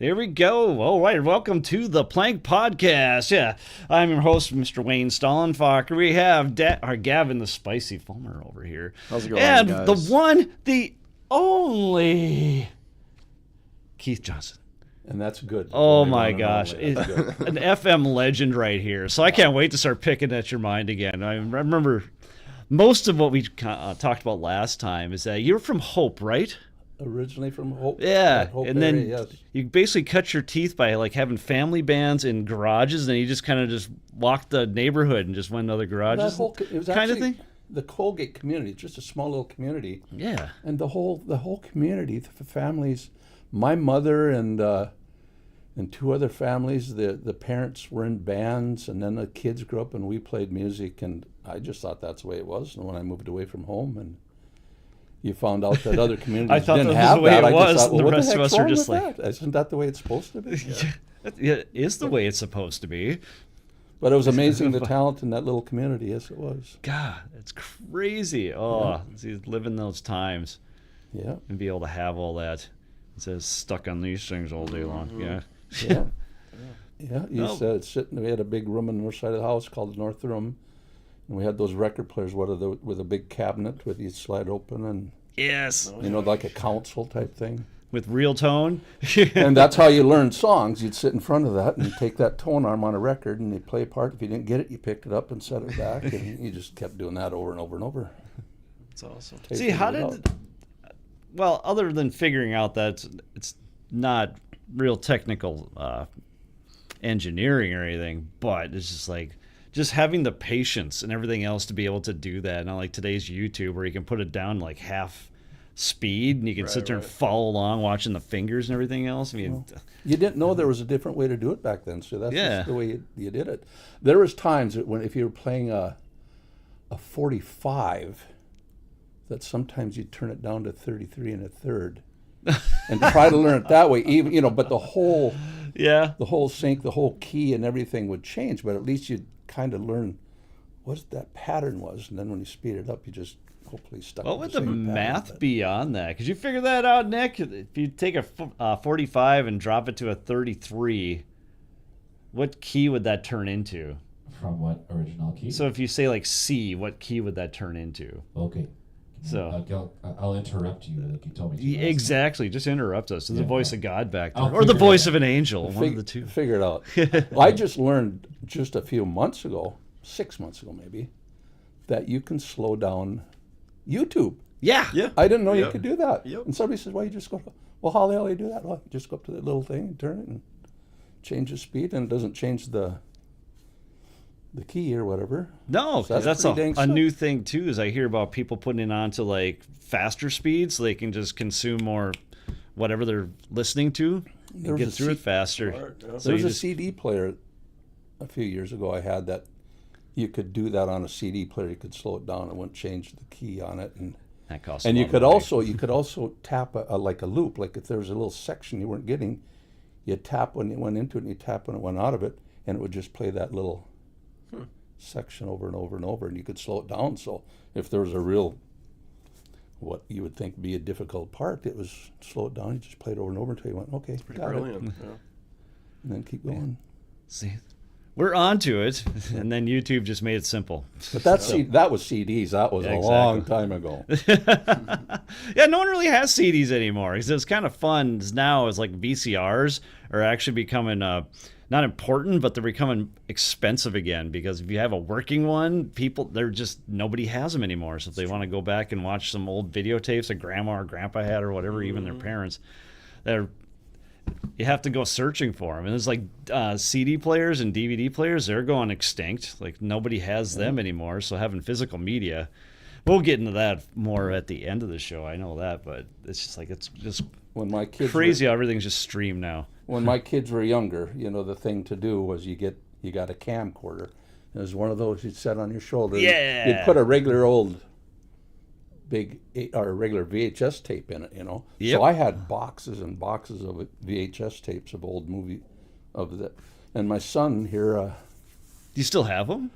There we go. All right, welcome to the Plank Podcast. Yeah, I'm your host, Mr. Wayne Stollenfacher. We have our Gavin the Spicy Fulmer over here. How's it going, and guys? The one, the only Keith Johnson. And that's good. Oh my gosh, an FM legend right here. So I can't wait to start picking at your mind again. I remember most of what we talked about last time is that you're from Hope, right? Originally from Hope. Yeah, Hope and area, then yes. you basically cut your teeth by like having family bands in garages, and then you just kind of just walked the neighborhood and just went to other garages, It was kind of thing. The Colgate community, just a small little community. Yeah, and the whole community, the families, my mother and two other families, the parents were in bands, and then the kids grew up and we played music, and I just thought that's the way it was. And when I moved away from home and you found out that other communities didn't have that. I just thought, well, what the heck's wrong with that? Isn't that the way it's supposed to be? Yeah, it is the way it's supposed to be. But it was amazing the talent in that little community. Yes, it was. God, it's crazy. Oh, see, living those times. Yeah. And be able to have all that. It says stuck on these things all day long. Yeah. Yeah. Yeah. You said we had a big room on the north side of the house called the North Room. And we had those record players with a big cabinet with you slide open and yes, like a console type thing with real tone. And that's how you learned songs. You'd sit in front of that and take that tone arm on a record and you'd play a part. If you didn't get it, you picked it up and set it back, and you just kept doing that over and over and over. That's awesome. See, other than figuring out that it's not real technical engineering or anything, but it's just like just having the patience and everything else to be able to do that. Not like today's YouTube where you can put it down like half speed and you can sit there and follow along watching the fingers and everything else. I mean, you didn't know there was a different way to do it back then, so that's just the way you did it. There was times that if you were playing a 45, that sometimes you'd turn it down to 33 and a third and try to learn it that way. Even but the whole sync, the whole key and everything would change, but at least you'd kind of learn what that pattern was, and then when you speed it up, you just hopefully stuck. What would the math be on that? Could you figure that out, Nick? If you take a 45 and drop it to a 33, what key would that turn into? From what original key? So if you say like C, what key would that turn into? Okay. So I'll interrupt you like you told me to. Exactly. Just interrupt us. It's the voice of God back there. Or the voice of an angel. One of the two. Figure it out. I just learned just a few months ago, 6 months ago maybe, that you can slow down YouTube. Yeah. I didn't know you could do that. Yep. And somebody says, well, you just go, well, how the hell do you do that? Well, you just go up to that little thing and turn it and change the speed, and it doesn't change the key or whatever. No, because that's a new thing too. Is I hear about people putting it on to like faster speeds so they can just consume more whatever they're listening to and get through it faster. So there was a CD player a few years ago I had that you could do that on a CD player. You could slow it down and wouldn't change the key on it, and that costs. And you could also tap like a loop. Like if there was a little section you weren't getting, you tap when it went into it, and you tap when it went out of it, and it would just play that little section over and over and over, and you could slow it down. So if there was a real, what you would think be a difficult part, it was slow it down. You just play it over and over until you went, okay, got brilliant. it. Yeah. And then keep going. See, we're onto it, and then YouTube just made it simple. But that was CDs. That was a long time ago. Yeah, no one really has CDs anymore. It's kind of fun now. It's like VCRs are actually becoming not important, but they're becoming expensive again, because if you have a working one, nobody has them anymore. So if they want to go back and watch some old videotapes that grandma or grandpa had or whatever, even their parents, you have to go searching for them. And it's like CD players and DVD players, they're going extinct. Like nobody has them anymore. So having physical media, we'll get into that more at the end of the show. I know that, but it's just like, it's just when my kids crazy how everything's just streamed now. When my kids were younger, the thing to do was you got a camcorder. It was one of those you'd set on your shoulder. Yeah. You'd put a regular old regular VHS tape in it, Yep. So I had boxes and boxes of VHS tapes of old movie of that. And my son here. Do you still have them?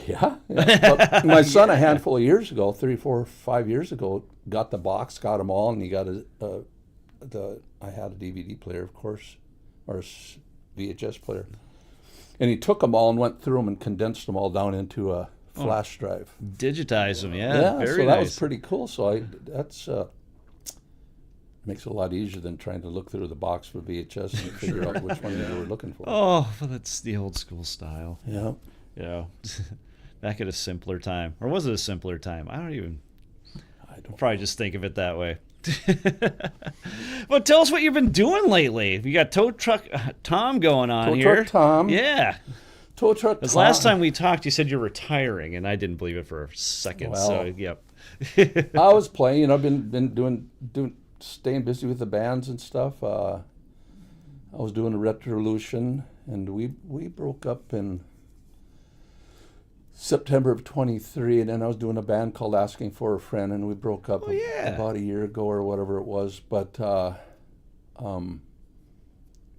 Yeah. But my son a handful of years ago, 3, 4, 5 years ago, got the box, got them all, and he got I had a DVD player, of course, or VHS player. And he took them all and went through them and condensed them all down into a flash drive. Digitize them, Yeah, very so that nice. was pretty cool. So that's makes it a lot easier than trying to look through the box for VHS and figure out which one you were looking for. Oh, well, that's the old school style. Yeah. Yeah. Back at a simpler time. Or was it a simpler time? I don't probably just think of it that way. Well, tell us what you've been doing lately. You got Tow Truck Tom going on Tow here. Truck Tom. Yeah. Tow Truck Tom. Because last time we talked, you said you're retiring, and I didn't believe it for a second. Well, so, yep. I was playing. You know, I've been doing staying busy with the bands and stuff. I was doing a Retrolution, and we broke up in September of 23, and then I was doing a band called Asking for a Friend, and we broke up about a year ago or whatever it was. But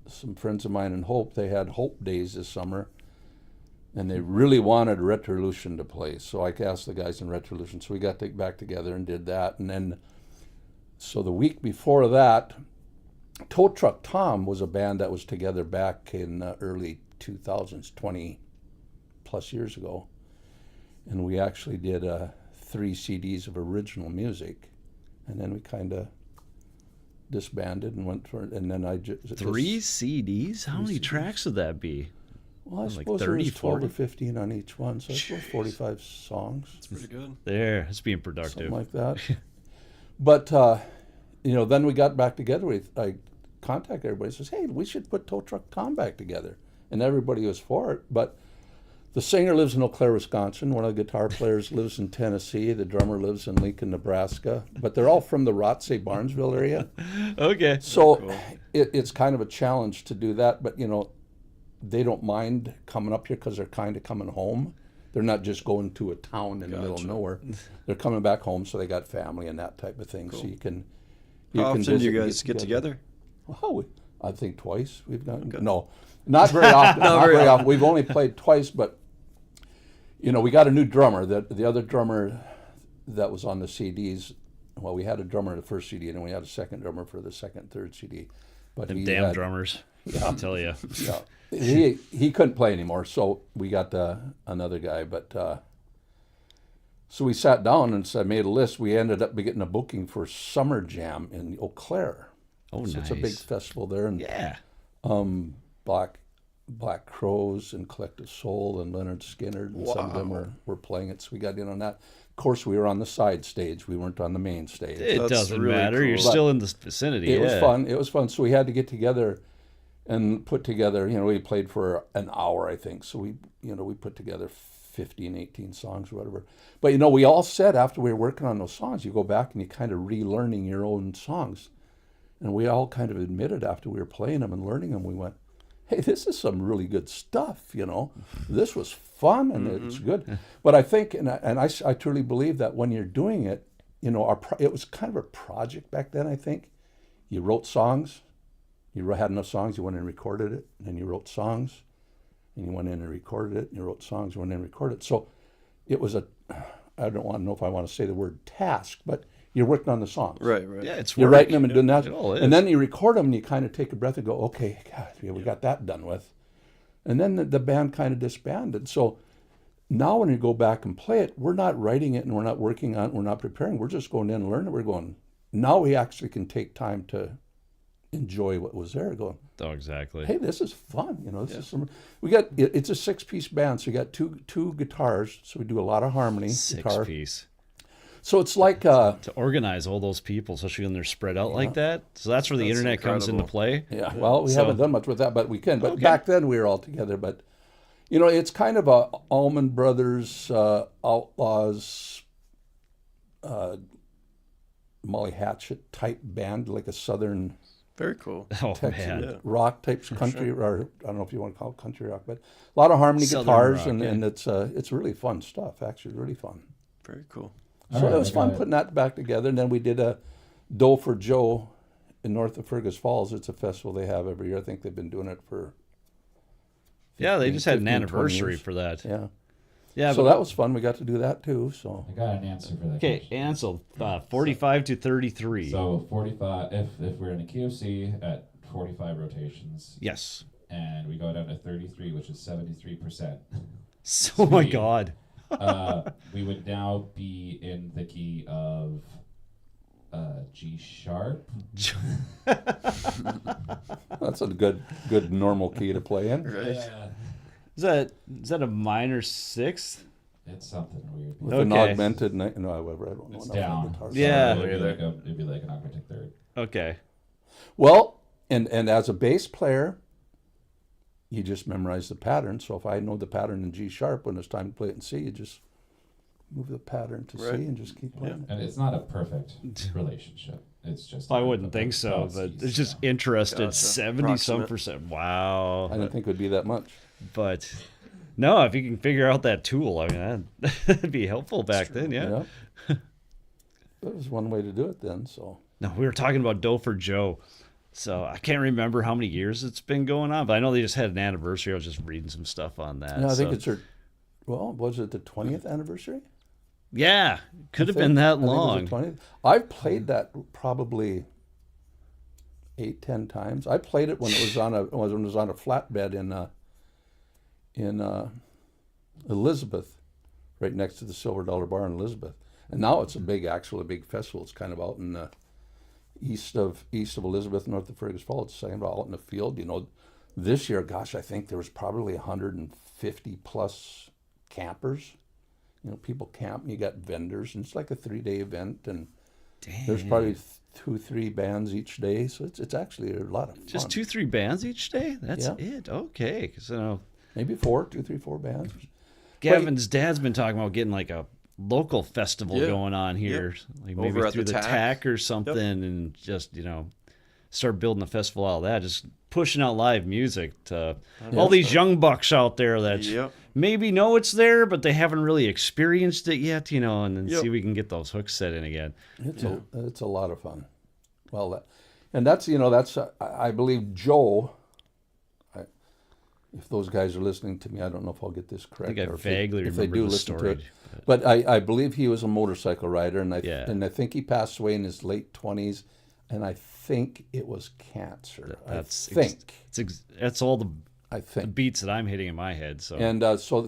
some friends of mine in Hope, they had Hope Days this summer, and they really wanted Retrolution to play. So I asked the guys in Retrolution, so we got back together and did that. And then, so the week before that, Tow Truck Tom was a band that was together back in early 2000s, 20 plus years ago. And we actually did 3 CDs of original music, and then we kind of disbanded and went for it. And then I just 3 CDs? How many tracks would that be? Well, I Like suppose 30, there was 12 40? or 15 on each one, so I suppose 45 songs, That's pretty good. There, it's being productive. something like that. But you know, then we got back together. I contacted everybody. Says, hey, we should put Tow Truck Tom back together, and everybody was for it. But the singer lives in Eau Claire, Wisconsin. One of the guitar players lives in Tennessee. The drummer lives in Lincoln, Nebraska. But they're all from the Rothsay, Barnesville area. Okay. So Cool. it's kind of a challenge to do that. But, you know, they don't mind coming up here because they're kind of coming home. They're not just going to a town in the middle of Gotcha. nowhere. They're coming back home, so they got family and that type of thing. So you can How often do visit you and guys get together? Oh, I think twice we've done. No, not very often. not very often. We've only played twice, but you know, we got a new drummer. The other drummer that was on the CDs. Well, we had a drummer in the first CD, and then we had a second drummer for the second, third CD. But Them he damn had- drummers. I'll tell you. Yeah, he couldn't play anymore, so we got another guy. But so we sat down and made a list. We ended up getting a booking for Summer Jam in Eau Claire. Oh, So nice. it's a big festival there, and Yeah. Black Crows and Collective Soul and Leonard Skinner, and some of them were playing it. So we got in on that. Of course, we were on the side stage. We weren't on the main stage. It That's doesn't really matter. You're cool. still in the vicinity. It was yeah. fun. It was fun. So we had to get together and put together, you know, we played for an hour, I think. So we put together 15, 18 songs or whatever. But, you know, we all said after we were working on those songs, you go back and you kind of relearning your own songs. And we all kind of admitted after we were playing them and learning them, we went, hey, this is some really good stuff, you know. This was fun and it's good. But I think, and I truly believe that when you're doing it, you know, it was kind of a project back then, I think. You wrote songs. You had enough songs, you went and recorded it, and then you wrote songs, and you went in and recorded it, and you wrote songs, you went in and recorded it. So it was I don't want to know if I want to say the word task, but you're working on the songs. Right. Yeah, it's You're work. writing them and doing that. It all is. And then you record them and you kind of take a breath and go, okay, God, yeah, we got that done with. And then the band kind of disbanded. So now when you go back and play it, we're not writing it and we're not working on it, we're not preparing. We're just going in and learning it. We're going, now we actually can take time to enjoy what was there. Going, Oh, exactly. hey, this is fun. You know, this is some. We got it's a 6-piece band, so you got two guitars. So we do a lot of harmony guitar. 6-piece. So it's like To organize all those people, especially when they're spread out like that. So that's where the That's internet comes into incredible. play. yeah. Well, we So- haven't done much with that, but we can. But Okay. back then we were all together. But you know, it's kind of a Allman Brothers, Outlaws, Molly Hatchet type band, like a southern Very cool. Oh, Texas man. Yeah. rock types, country, or I don't know if you want to call it country rock, but a lot of harmony Southern guitars, rock, and, yeah. and it's really fun stuff. Actually, really fun. Very cool. So All right, it was I fun got it. putting that back together. And then we did a Doe for Joe in north of Fergus Falls. It's a festival they have every year. I think they've been doing it for Yeah, they 15, just had an 15, 20 anniversary years. for that. yeah. Yeah, So but that was fun. We got to do that too. So I got an answer for that. okay, question. Ansel, 45 to 33. So 45. If we're in a KFC at 45 rotations. Yes. And we go down to 33, which is 73%. So, my God. We would now be in the key of G sharp. That's a good normal key to play in. Right. Yeah, Is that a minor sixth? it's something weird. With Okay. an augmented, no, however, I don't know. It's enough about down. guitar. So Yeah. it'd be like an augmented third. Okay. Well, and as a bass player, you just memorize the pattern. So if I know the pattern in G sharp, when it's time to play it in C, you just move the pattern to Right. C and just keep playing. And it's not a perfect relationship. It's just. I wouldn't think so, but it's just interested. Gotcha. 70-some Approximate. percent. Wow. I didn't think it would be that much. But no, if you can figure out that tool, I mean, that'd be helpful back then, yeah. That was one way to do it then. So No, we were talking about Doe for Joe. So I can't remember how many years it's been going on, but I know they just had an anniversary. I was just reading some stuff on that. I think so- it's her. Well, was it the 20th anniversary? Yeah, could have I been think- that I think it was long. the 20th. I've played that probably 8-10 times. I played it when it was on a flatbed in Elizabeth, right next to the Silver Dollar Bar in Elizabeth. And now it's a big festival. It's kind of out in east of Elizabeth, north of Fergus Falls. It's kind of out in the field. You know, this year, gosh, I think there was probably 150 plus campers. You know, people camp and you got vendors, and it's like a 3-day event, and there's probably 2-3 bands each day, so it's actually a lot of fun. Just 2-3 bands each day? That's Yeah. it. Okay. Because Maybe 4 bands. Gavin's dad's been talking about getting like a local festival Yeah. going on here, like maybe Over at through the the TAC. TAC or something, and just start building a festival out of that. Just pushing out live music to all these young bucks out there that Yep. maybe know it's there, but they haven't really experienced it yet, and then Yep. see if we can get those hooks set in again. It's a lot of fun. Well, that's I believe Joe. If those guys are listening to me, I don't know if I'll get this correct. I think I or vaguely if they remember do the listen story. to it. But I believe he was a motorcycle rider, and Yeah. I think he passed away in his late 20s, and I think it was cancer. That's that's all the I think. beats that I'm hitting in my head. So And so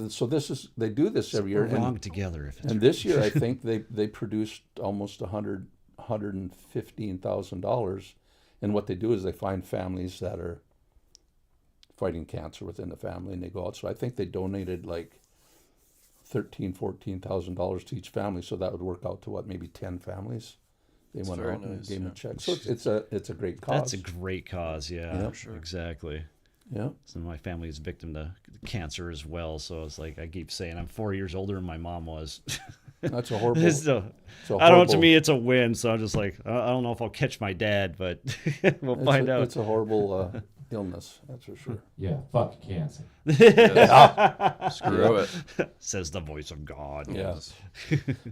they do this every year. we're wrong And, together. If it's and this year, I think they produced almost $115,000. And what they do is they find families that are fighting cancer within the family, and they go out. So I think they donated like $14,000 to each family. So that would work out to maybe 10 families. They went very out and nice, gave them a yeah. check. So it's a great cause. That's a great cause. Yeah, Yeah. Sure. exactly. Yeah. So my family is victim to cancer as well. So it's like I keep saying I'm 4 years older than my mom was. That's a horrible. So, it's a I don't know. To horrible- me, it's a win. So I'm just like I don't know if I'll catch my dad, but we'll find out. It's a horrible illness. That's for sure. Yeah, fuck cancer. Screw it. Says the voice of God. Yes.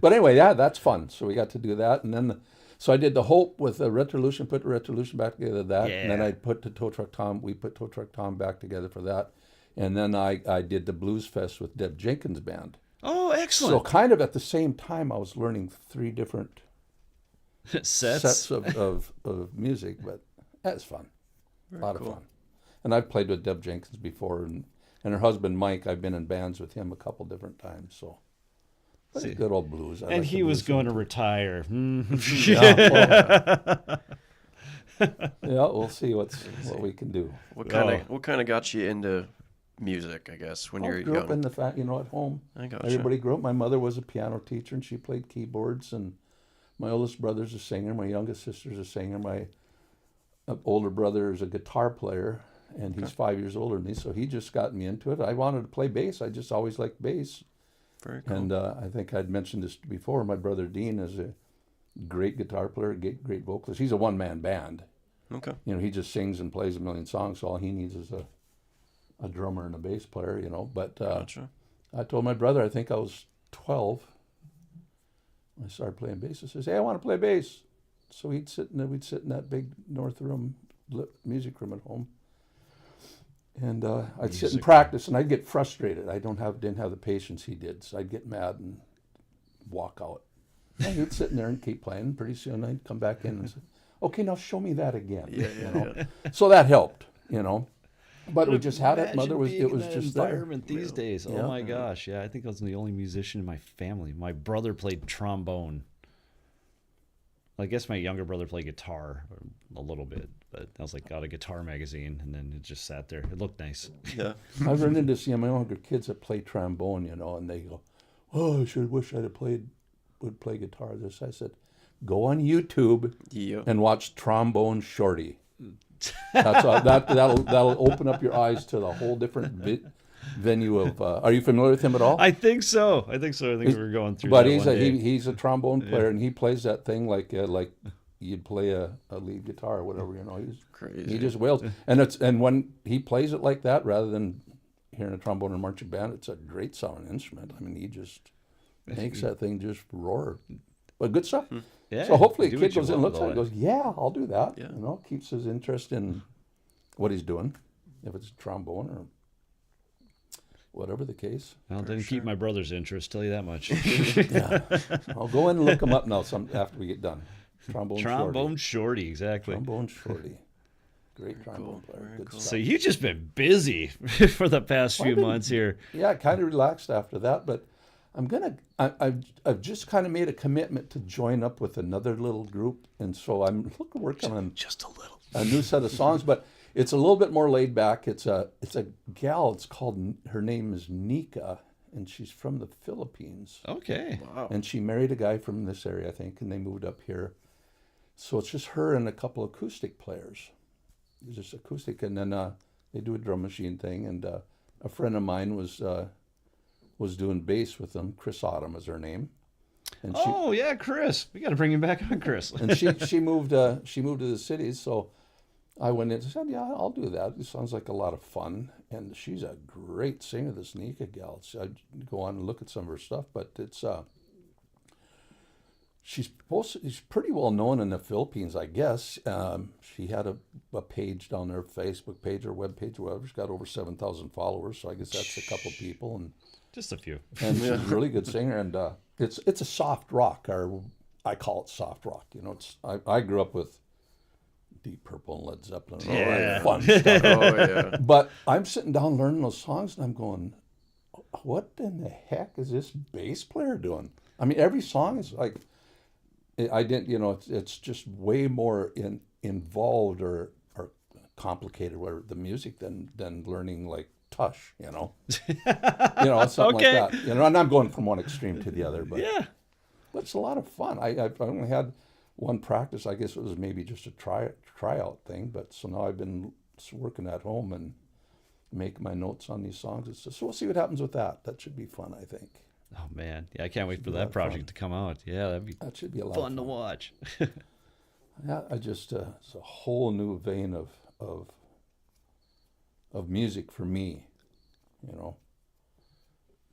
But anyway, yeah, that's fun. So we got to do that, and then so I did the Hope with the Retrolution, put the Retrolution back together. And then Yeah. I put the Tow Truck Tom. We put Tow Truck Tom back together for that, and then I did the Blues Fest with Deb Jenkins' band. Oh, So excellent. kind of at the same time, I was learning 3 different sets of music, but that's fun. A lot cool. of fun. And I've played with Deb Jenkins before, and her husband Mike. I've been in bands with him a couple different times. So, but See. it's good old blues. I And like the he was blues. going to retire. Yeah, we'll see what we can do. What kind of got you into music? I guess when I you're grew up in young. at home. I gotcha. Everybody grew up. My mother was a piano teacher, and she played keyboards. And my oldest brother's a singer. My youngest sister's a singer. My older brother is a guitar player, and he's 5 years older than me. So he just got me into it. I wanted to play bass. I just always liked bass. Very cool. And I think I'd mentioned this before. My brother Dean is a great guitar player, great vocalist. He's a one-man band. Okay. You know, he just sings and plays a million songs. So all he needs is a drummer and a bass player, But Gotcha. I told my brother, I think I was 12. I started playing bass. I says, "Hey, I want to play bass." So we'd sit in that big north room, music room at home. And I'd sit and practice, and I'd get frustrated. I didn't have the patience he did, so I'd get mad and walk out. And he'd sit in there and keep playing. Pretty soon I'd come back in and say, Okay, now show me that again. Yeah, you yeah, know? yeah. So that helped, you know. But we just had it. Imagine Mother was being it in was that just there. environment these days. Yeah. Oh my gosh, yeah. I think I was the only musician in my family. My brother played trombone. I guess my younger brother played guitar a little bit, but I was like, got a guitar magazine, and then it just sat there. It looked nice. Yeah. I've run into some of my younger kids that play trombone, you know, and they go, "Oh, I should wish I'd have would play guitar." This I said, "Go on YouTube Yeah. and watch Trombone Shorty. That's that'll open up your eyes to the whole different venue of. Are you familiar with him at all? I think so. I think we were going through. But that he's one day. he's a trombone player, and he plays that thing like you'd play a lead guitar or whatever, you know. Crazy. He just wails, and when he plays it like that, rather than hearing a trombone or marching band, it's a great sounding instrument. I mean, he just makes that thing just roar. But good stuff. Yeah, So hopefully a do kid what you goes in and love looks at it with and goes, "Yeah, I'll do that." Yeah. You know, keeps his interest in what he's doing, if it's trombone or whatever the case. Well, it didn't keep my brother's interest. Tell you that much. Yeah, I'll go in and look him up now. After we get done. Trombone Trombone Shorty, exactly. Trombone Shorty. Great trombone player. very Good cool. stuff. So you've just been busy for the past few I've been- months here. Yeah, kind of relaxed after that, but I've just kind of made a commitment to join up with another little group, and so I'm working on Just a little. a new set of songs, but it's a little bit more laid back. It's a gal. It's called, her name is Nika, and she's from the Philippines, Okay. Wow. and she married a guy from this area, I think, and they moved up here. So it's just her and a couple acoustic players. It's just acoustic, and then they do a drum machine thing. And a friend of mine was doing bass with them. Chris Autumn is her name, and Oh yeah, Chris. We got to bring him back on, Chris. she moved to the cities. So I went in and said, "Yeah, I'll do that. It sounds like a lot of fun." And she's a great singer, this Nika gal. So I'd go on and look at some of her stuff, but it's she's pretty well known in the Philippines, I guess. She had a page down there, Facebook page or web page or whatever. She's got over 7,000 followers, so I guess that's a couple people. And Just a few. she's a really good singer, and it's a soft rock, or I call it soft rock. You know, it's I grew up with Deep Purple and Led Zeppelin, and all that Yeah. fun stuff. Oh yeah. But I'm sitting down learning those songs, and I'm going, "What in the heck is this bass player doing?" I mean, every song is like, I didn't, you know, it's just way more involved or complicated, whatever, the music than learning like Tush, you know, something Okay. like that. You know, and I'm going from one extreme to the other, but Yeah. it's a lot of fun. I've only had one practice. I guess it was maybe just a tryout thing, but so now I've been working at home and make my notes on these songs. It's just, so we'll see what happens with that. That should be fun, I think. Oh man. Yeah, I can't wait for be a lot that of project fun. to come out. Yeah, that'd be That should be a lot fun of to fun. watch. Yeah, I just it's a whole new vein of music for me, you know.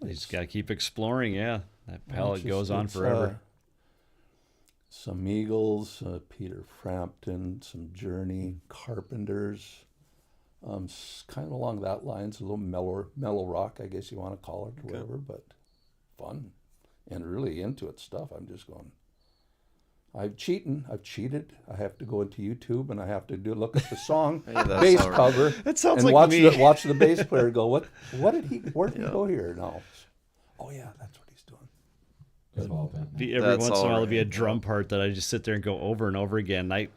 You just got to keep exploring. Yeah, that palette It's goes on it's, forever. Some Eagles, Peter Frampton, some Journey, Carpenters, kind of along that lines, a little mellow rock, I guess you want to call it, or whatever, but fun and really into it stuff. I'm just going, I've cheated. I have to go into YouTube and I have to look at the song Hey, that's bass all right. cover. That sounds and like me. watch the bass player go, where did he go here? No. Oh yeah, that's what he's doing. We've all been there. Every That's once in a while, all there'll be a right. drum part that I just sit there and go over and over again. I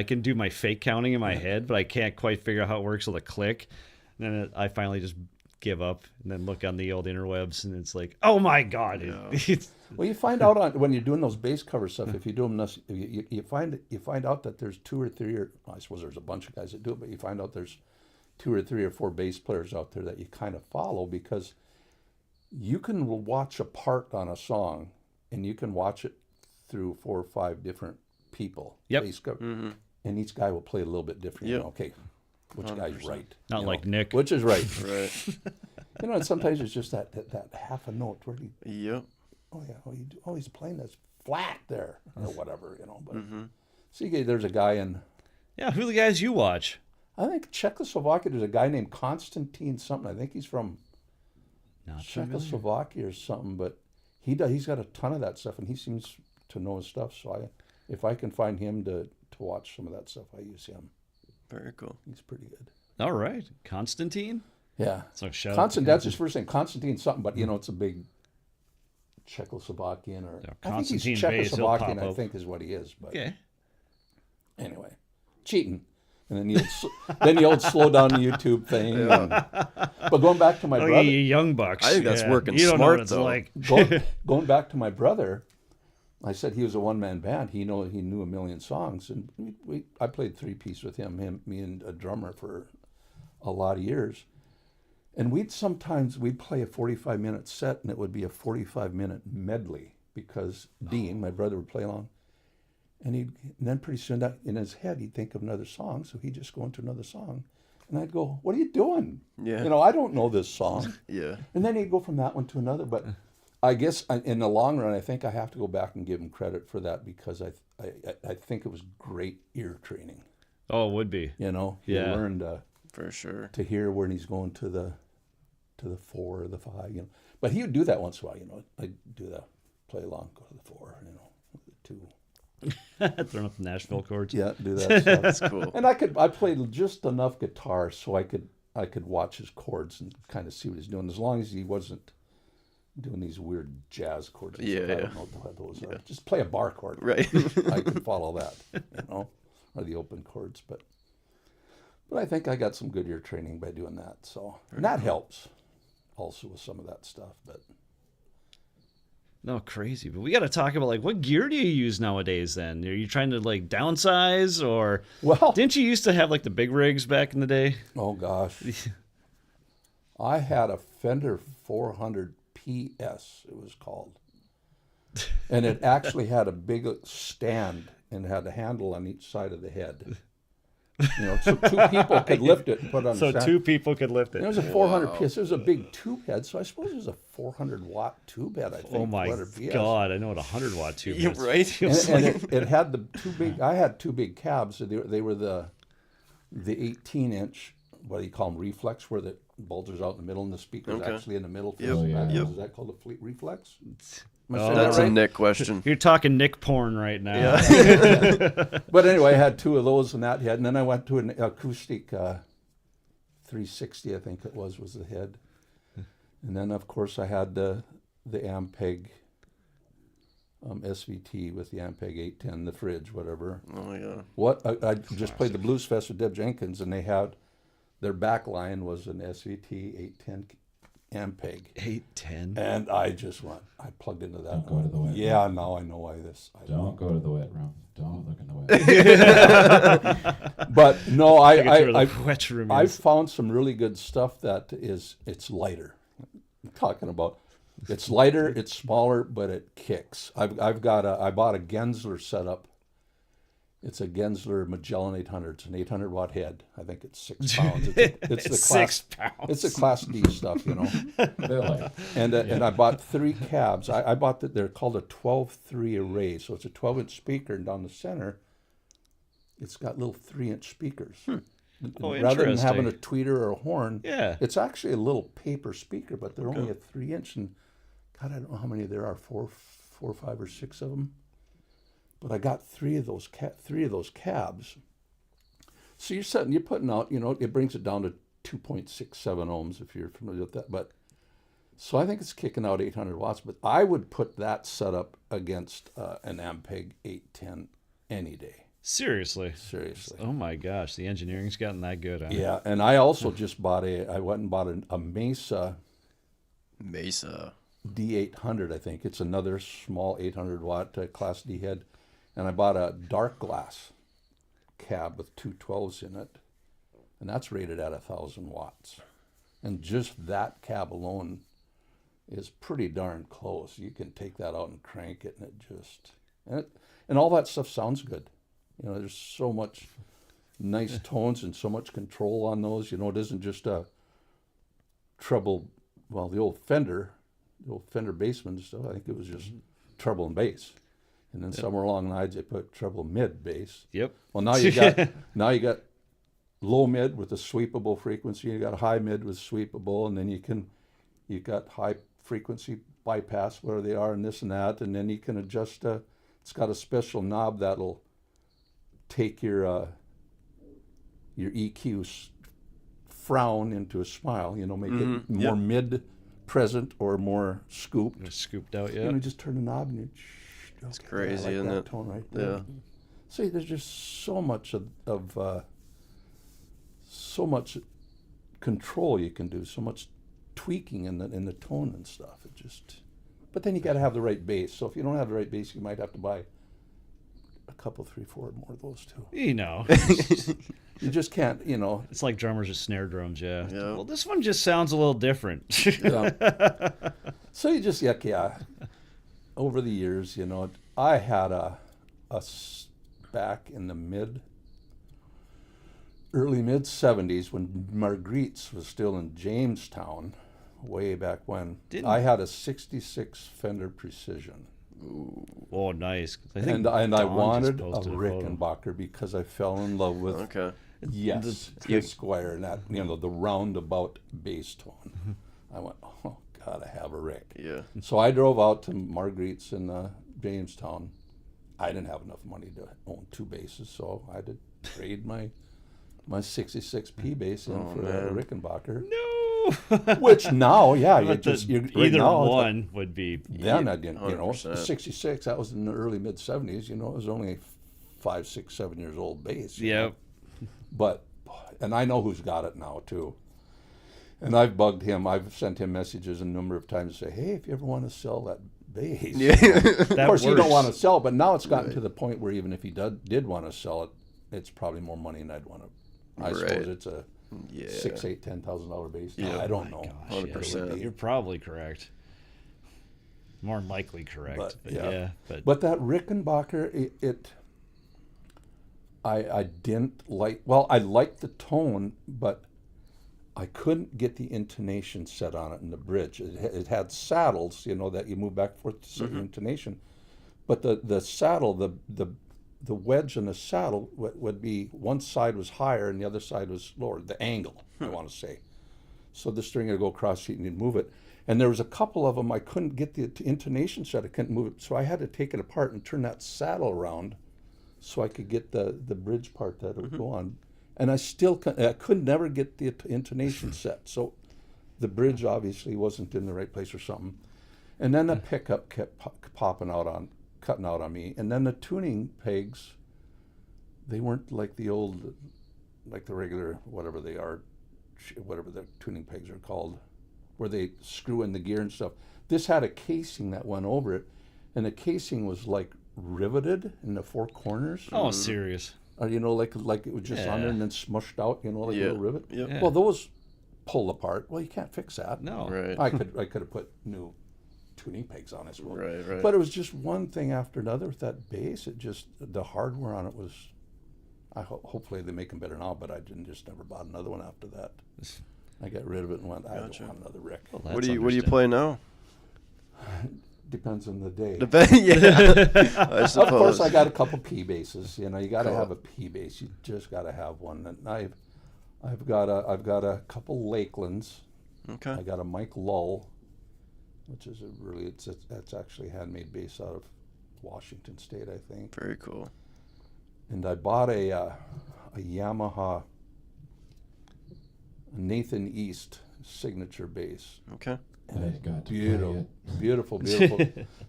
can do my fake counting in my head, but I can't quite figure out how it works with a click. And then I finally just give up and then look on the old interwebs, and it's like, oh my god! Well, you find out when you're doing those bass cover stuff, if you do them, you find out that there's two or three, or I suppose there's a bunch of guys that do it, but you find out there's 2 or 3 or 4 bass players out there that you kind of follow, because you can watch a part on a song and you can watch it through 4 or 5 different people. Yep. Bass cover, and each guy will play a little bit different. You Yep. know, okay, which guy's right? Not you like know, Nick. Which is right? Right. You know, and sometimes it's just that half a note where you, Yep. oh yeah, he's playing this flat there or whatever, you know. But see, there's a guy in, Yeah, who are the guys you watch? I think Czechoslovakia. There's a guy named Konstantin something. I think he's from Not familiar. Czechoslovakia or something. But he's got a ton of that stuff, and he seems to know his stuff. So if I can find him to to watch some of that stuff, I use him. Very cool. He's pretty good. All right. Constantine? Yeah. So shout out Constant. to That's his first name. Constantine's something, but it's a big Czechoslovakian or Yeah, I think he's Constantine Bass, he'll Czechoslovakian. pop I up. think is what he is. But Okay. anyway, cheating, and then the old slow down YouTube thing. But going back to my Oh, brother, you young bucks. I think that's working You don't know smart, what it's though. like. going back to my brother, I said he was a one-man band. He knew a million songs, and I played three-piece with him, me and a drummer for a lot of years. And we'd play a 45-minute set, and it would be a 45-minute medley because Dean, my brother, would play along. And then pretty soon in his head, he'd think of another song, so he'd just go into another song. And I'd go, "What are you doing? Yeah. I don't know this song." Yeah. And then he'd go from that one to another. But I guess in the long run, I think I have to go back and give him credit for that because I think it was great ear training. Oh, it would be. You Yeah. learned For sure. to hear when he's going to the 4 or the 5. But he would do that once in a while. I'd do that, play along, go to the 4. The 2. Throwing up the Nashville chords. Yeah, do that stuff. That's cool. And I played just enough guitar so I could watch his chords and kind of see what he's doing, as long as he wasn't doing these weird jazz chords. And stuff. I don't know what those are. Just play a bar chord. Right. I can follow that, or the open chords. But I think I got some good ear training by doing that. So and that helps also with some of that stuff. But No, crazy. But we got to talk about what gear do you use nowadays? Then are you trying to downsize, or didn't you used to have the big rigs back in the day? Oh gosh, I had a Fender 400 PS. It was called, and it actually had a big stand and had a handle on each side of the head. So 2 people could lift it and put it on the stand. 2 people could lift it. It was a 400 PS. It was a big tube head, so I suppose it was a 400-watt tube head, I think. Oh my 400 PS. God! I know what a 100-watt tube Yeah, is. right? And it had the 2 big. I had 2 big cabs. They were the 18-inch. What do you call them? Reflex, where the bulges out in the middle and the speaker's Okay. actually in the middle. Yep. Oh, yeah. Is that called a fleet reflex? Am I Oh, saying That's that a right? Nick question. You're talking Nick porn right now. But anyway, I had 2 of those in that head, and then I went to an acoustic 360, I think it was the head, and then of course I had the Ampeg SVT with the Ampeg 810, the fridge, whatever. Oh yeah. I just played the Blues Fest with Deb Jenkins, and they had their back line was an SVT 810 Ampeg. 810. And I plugged into that. Don't go to the wet Yeah, now I know why this. Don't go to the wet room. Don't look in the wet. But no, Where I the wet room I've is. found some really good stuff it's lighter. I'm talking about it's lighter, it's smaller, but it kicks. I bought a Gensler setup. It's a Gensler Magellan 800. It's an 800-watt head. I think it's 6 pounds. It's the class. 6 pounds. It's the Class D stuff, They're like, And I bought 3 cabs. I bought they're called a 12-3 array. So it's a 12-inch speaker, and down the center, it's got little 3-inch speakers. Oh, Rather than having a interesting. tweeter or a horn, Yeah. it's actually a little paper speaker, but they're only a 3-inch. And God, I don't know how many there are, 4, 5, or 6 of them. But I got 3 of those cabs. So you're putting out, it brings it down to 2.67 ohms if you're familiar with that. But so I think it's kicking out 800 watts. But I would put that setup against an Ampeg 810 any day. Seriously. Seriously. Oh my gosh, the engineering's gotten that good. Huh? Yeah, and I also just I went and bought a Mesa D800, I think. It's another small 800-watt Class D head. And I bought a dark glass cab with 2 12s in it, and that's rated at 1,000 watts. And just that cab alone is pretty darn close. You can take that out and crank it, and and all that stuff sounds good. There's so much nice tones and so much control on those. It isn't just a treble. Well, the old Fender Bassman stuff, I think it was just treble and bass. And then somewhere along the lines they put treble mid bass. Yep. Well, now you got low mid with a sweepable frequency. You got high mid with sweepable, and then you got high frequency bypass where they are and this and that, and then you can adjust. It's got a special knob that'll take your EQ frown into a smile, make it more mid-present or more scooped. Scooped out, You yeah. know, just turn the knob and you. It's crazy, I like isn't that it? tone right there. Yeah. See, there's just so much so much control you can do, so much tweaking in the tone and stuff. But then you got to have the right bass. So if you don't have the right bass, you might have to buy a couple, 3, 4 more of those too. You just can't, It's like drummers with snare drums, yeah. Yeah. Well, this one just sounds a little different. Yeah. So you just, over the years, I had back in the early mid 70s when Marguerite's was still in Jamestown, way back when, I had a 66 Fender Precision. Oh, nice. And I wanted a Rickenbacker because I fell in love with Okay. Chris Squire and that, the roundabout bass tone. I went, oh, gotta have a Rick. Yeah. So I drove out to Marguerite's in Jamestown. I didn't have enough money to own 2 basses, so I had to trade my 66 P bass in for a Rickenbacker. No. Which now, Either one would be. Then I didn't, 100%. 66. That was in the early mid 70s. It was only 5, 6, 7 years old bass. Yep. But, and I know who's got it now too. And I've bugged him. I've sent him messages a number of times to say, hey, if you ever want to sell that bass. Yeah. Of course, you don't works. want to sell, but now it's gotten to the point where even if he did want to sell it, it's probably more money than I'd want to. I suppose it's a $6,000, $8,000, $10,000 bass. Yeah. I don't know. Gosh, 100%. You're probably correct. More than likely correct. But, But that Rickenbacker, I didn't like. Well, I liked the tone, but I couldn't get the intonation set on it in the bridge. It had saddles, that you move back and forth to set your intonation. But the saddle, the wedge in the saddle would be, one side was higher and the other side was lower. The angle, I want to say. So the string would go across sheet and you'd move it. And there was a couple of them I couldn't get the intonation set. I couldn't move it, so I had to take it apart and turn that saddle around, so I could get the bridge part that would go on. And I could never get the intonation set. So the bridge obviously wasn't in the right place or something. And then the pickup kept cutting out on me. And then the tuning pegs, they weren't like the old, like the regular, whatever they are, whatever the tuning pegs are called, where they screw in the gear and stuff. This had a casing that went over it, and the casing was like riveted in the 4 corners. Oh, serious. Or, like it was just on there and then smushed out, like a little rivet. Yep. Yeah. Well, those pull apart. Well, you can't fix that. No. Right. I could have put new tuning pegs on it. Right. But it was just one thing after another with that bass. It just, the hardware on it was, hopefully they make them better now, but I just never bought another one after that. I got rid of it and went, I don't want another Rick. Well, What do you play now? Depends on the day. Yeah. I suppose. Of course, I got a couple P basses. You got to have a P bass. You just got to have one. And I've got a couple Lakelands. Okay. I got a Mike Lull, which is it's actually a handmade bass out of Washington State, I think. Very cool. And I bought a Yamaha Nathan East signature bass. Okay. And I it's got to beautiful,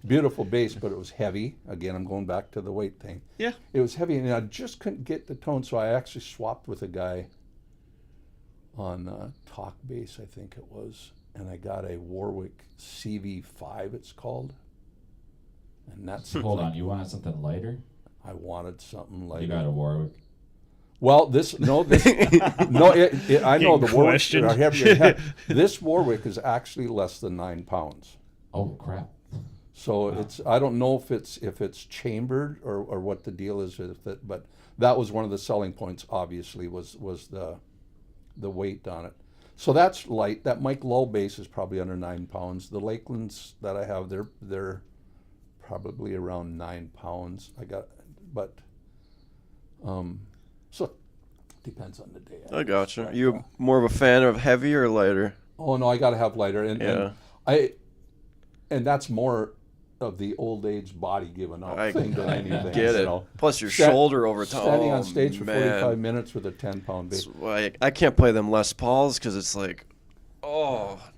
beautiful bass, but it was heavy. Again, I'm going back to the weight thing. Yeah. It was heavy, and I just couldn't get the tone, so I actually swapped with a guy on talk bass, I think it was, and I got a Warwick CV5, it's called. And that's Hold on, you wanted something lighter? I wanted something like You got a Warwick. Well, I know the Warwick. questioned. This Warwick is actually less than 9 pounds. Oh crap! So I don't know if it's chambered or what the deal is with it, but that was one of the selling points. Obviously, was the weight on it. So that's light. That Mike Lull bass is probably under 9 pounds. The Lakelands that I have, they're probably around 9 pounds. So it depends on the day. I gotcha. But, You more of a fan of heavy or lighter? Oh no, I got to have lighter, and that's more of the old age body giving up I thing than anything. get you it. know. Plus your Sta- shoulder over time. Standing on stage for man. 45 minutes with a 10-pound bass. That's why I can't play them Les Pauls because it's like,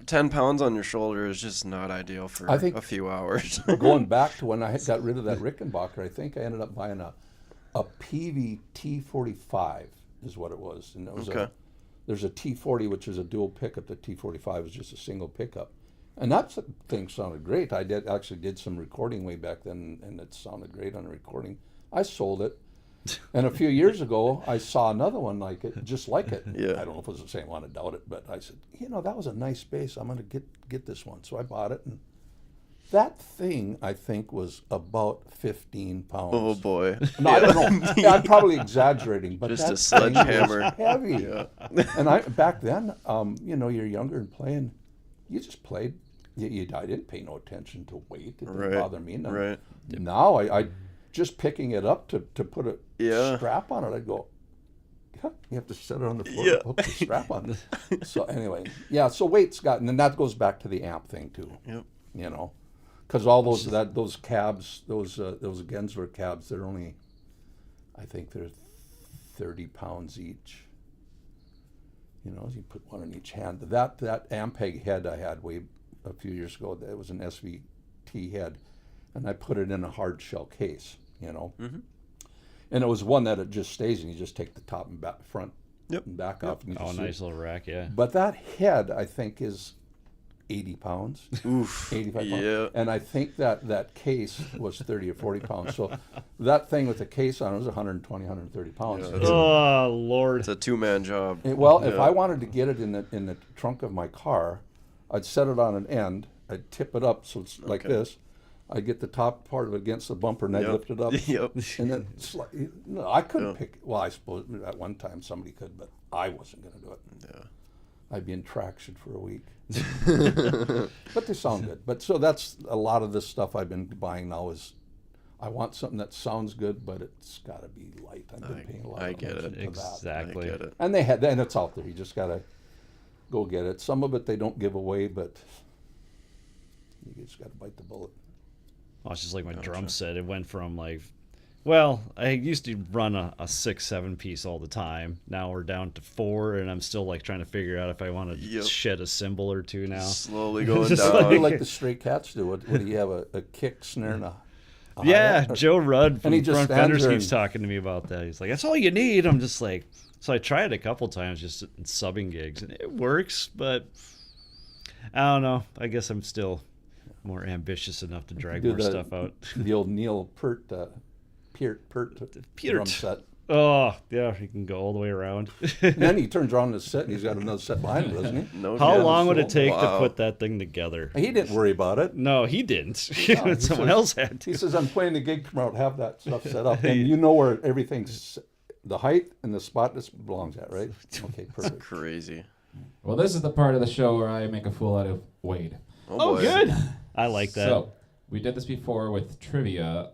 10 pounds on your shoulder is just not ideal for I think- a few hours. Going back to when I got rid of that Rickenbacker, I think I ended up buying a PV T45 is what it was. And it was Okay. there's a T40, which is a dual pickup. The T45 is just a single pickup. And that thing sounded great. I actually did some recording way back then, and it sounded great on a recording. I sold it. And a few years ago, I saw another one like it, just like it. Yeah. I don't know if it was the same one, I doubt it, but I said, that was a nice bass. I'm going to get this one. So I bought it, and that thing, I think, was about 15 pounds. Oh boy. No, I don't know. Yeah, I'm probably exaggering, but Just that a sledgehammer. thing was heavy. Yeah. And back then, you're younger and playing, you just played. I didn't pay no attention to weight. It didn't Right. bother me. Right. Now I just picking it up to put a Yeah. strap on it, I'd go, you have to set it on the floor Yeah. to hook the strap on. So anyway, so weight's gotten, and that goes back to the amp thing too. Yep. Because all those cabs, those Gensler cabs, they're only, I think they're 30 pounds each. You put one in each hand. That Ampeg head I had a few years ago, it was an SVT head, and I put it in a hard shell case, Mm-hmm. And it was one that it just stays, and you just take the top and front Yep. and back off. And you just Nice little rack, yeah. But that head, I think, is 80 pounds. Oof. 85 pounds. Yeah. And I think that case was 30 or 40 pounds. So that thing with the case on it was 120, 130 pounds. Yeah, Oh, Lord. It's a two-man job. If Yeah. I wanted to get it in the trunk of my car, I'd set it on an end. I'd tip it up so it's like Okay. this. I'd get the top part of it against the bumper, and I'd Yep. lift it up. Yep. And then no, I couldn't Yeah. pick. Well, I suppose at one time somebody could, but I wasn't going to do it. Yeah. I'd be in traction for a week. But they sound good. But so that's a lot of this stuff I've been buying now is I want something that sounds good, but it's got to be light. I've been paying a lot I of get it. attention to that. Exactly. I get it. And and it's out there. You just got to go get it. Some of it they don't give away, but you just got to bite the bullet. Oh, it's just like my Gotcha. drum set. It went from I used to run a 6-7 piece all the time. Now we're down to 4, and I'm still trying to figure out if I want to Yep. shed a cymbal or two now. Slowly going Just down. Like the Stray Cats do. What do you have? A kick, snare, and a Yeah, hi-hat? Joe Rudd from he just Front stands Fenders there keeps and- talking to me about that. He's like, that's all you need. I'm just like, so I tried a couple times just in subbing gigs, and it works, but I don't know. I guess I'm still more ambitious enough to drag Do more stuff out. The old Neil Peart drum set. Oh, yeah, he can go all the way around. And then he turns around the set, and he's got another set behind him, doesn't he? No How doubt. long would it take to Wow. put that thing together? He didn't worry about it. No, he didn't. he Someone says- else had to. He says, I'm playing the gig tomorrow, have that stuff set up. And you know where everything's, the height and the spot this belongs at, right? Okay, perfect. Crazy. Well, this is the part of the show where I make a fool out of Wade. Oh, boy. good. I like that. So, we did this before with trivia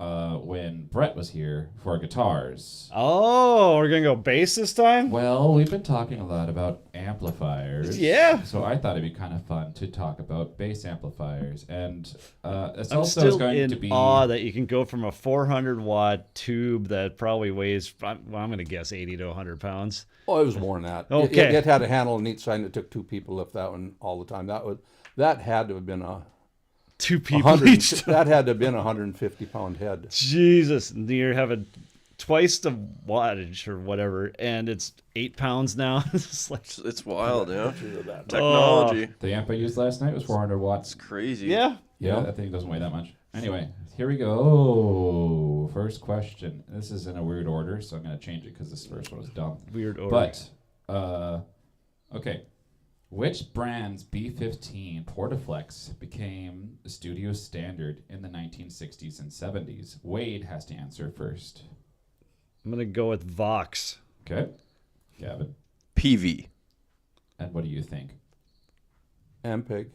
when Brett was here for guitars. Oh, we're going to go bass this time? Well, we've been talking a lot about amplifiers. Yeah. So I thought it'd be kind of fun to talk about bass amplifiers. And it's I'm also still going in to be... awe that you can go from a 400-watt tube that probably weighs, I'm going to guess 80 to 100 pounds. Oh, it was more than that. Okay. It had a handle on each side, and it took 2 people to lift that one all the time. That had to have been a 2 people each. that had to have been a 150-pound head. Jesus. And you're having twice the wattage or whatever, and it's 8 pounds now. It's like, It's wild, yeah. That. Technology. The amp I used last night was 400 watts. Crazy. yeah. Yeah, that thing doesn't weigh that much. Anyway, here we go. First question. This is in a weird order, so I'm going to change it because this first one was dumb. Weird order. But, okay. Which brand's B15 Portaflex became the studio standard in the 1960s and 70s? Wade has to answer first. I'm going to go with Vox. Okay. Gavin. PV. And what do you think? Ampeg.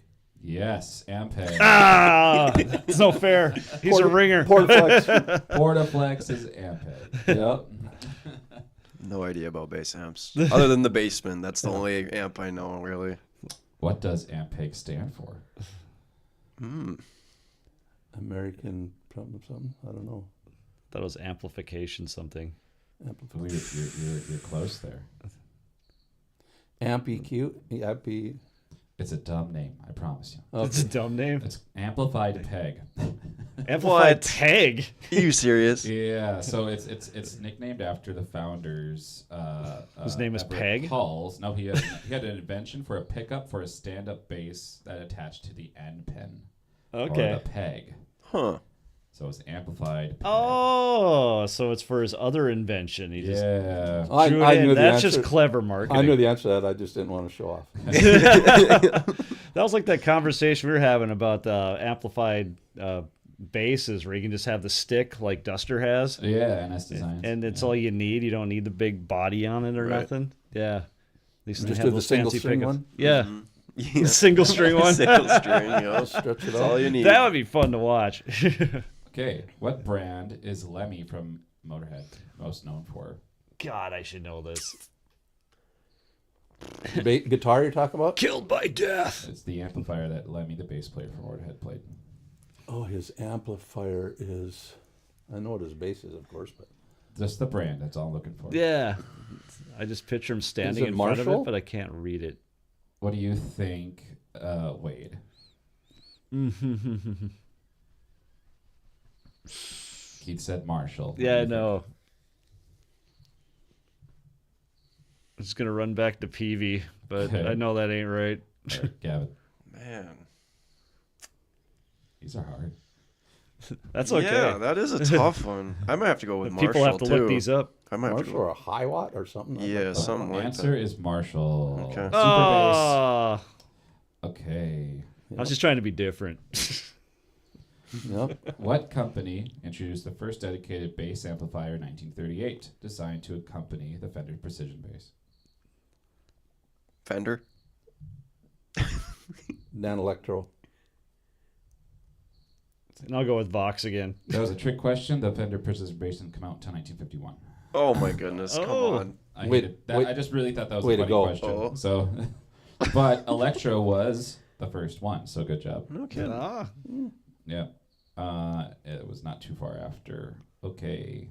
Yes, Ampeg. Ah! It's no fair. He's a ringer. Portaflex. Portaflex is Ampeg. Yeah. No idea about bass amps. Other than the Bassman. That's the only amp I know, really. What does Ampeg stand for? American something. I don't know. Thought it was amplification something. Well, you're close there. Amp EQ, Amp. It's a dumb name, I promise you. It's a dumb name. It's amplified peg. Amplified What? peg. Are you serious? Yeah, so it's nicknamed after the founders. His name is Everett Peg? Halls. No, he had an invention for a pickup for a stand-up bass that attached to the end pin. Okay. Or the peg. Huh. So it's amplified peg. Oh, so it's for his other invention. He just Yeah. drew it in. That's just clever marketing. I knew the answer to that. I just didn't want to show off. That was like that conversation we were having about the amplified basses, where you can just have the stick like Duster has, Yeah, NS Designs. and it's all you need. You don't need the big body on it or Right. nothing. Yeah. At least they Just have do the those single fancy string pickups. one? Yeah. Yeah. The single string one. Single string, yo. Stretch it That's out. all you need. That would be fun to watch. Okay, what brand is Lemmy from Motorhead most known for? God, I should know this. Guitar you're talking about? Killed by death. It's the amplifier that Lemmy, the bass player from Motorhead, played. Oh, his amplifier is. I know what his bass is, of course, but Just the brand, that's all I'm looking for. Yeah. I just picture him standing it in front of Marshall? it, but I can't read it. What do you think, Wade? Keith said Marshall. What do Yeah, you I think? know. I'm just going to run back to Peavy, but Okay. I know that ain't right. All right, Gavin, Man. these are hard. That's okay. Yeah, that is a tough one. I might have to go with Marshall, People have to too. look these up. I might have to Marshall go. or a high watt or something. Yeah, something like Answer that. is Marshall. Okay. Super Oh, bass. Okay. I was just trying to be different. Yep. What company introduced the first dedicated bass amplifier in 1938, designed to accompany the Fender Precision Bass? Fender? Dan Electro. And I'll go with Vox again. That was a trick question. The Fender Precision Bass didn't come out until 1951. Oh, my goodness. Come Oh. on. I Wait, hated that. wait. I just really thought that was Way a to funny go. question. Oh. So, but Electro was the first one. So good job. No kidding. Ah. Yeah. It was not too far after. Okay.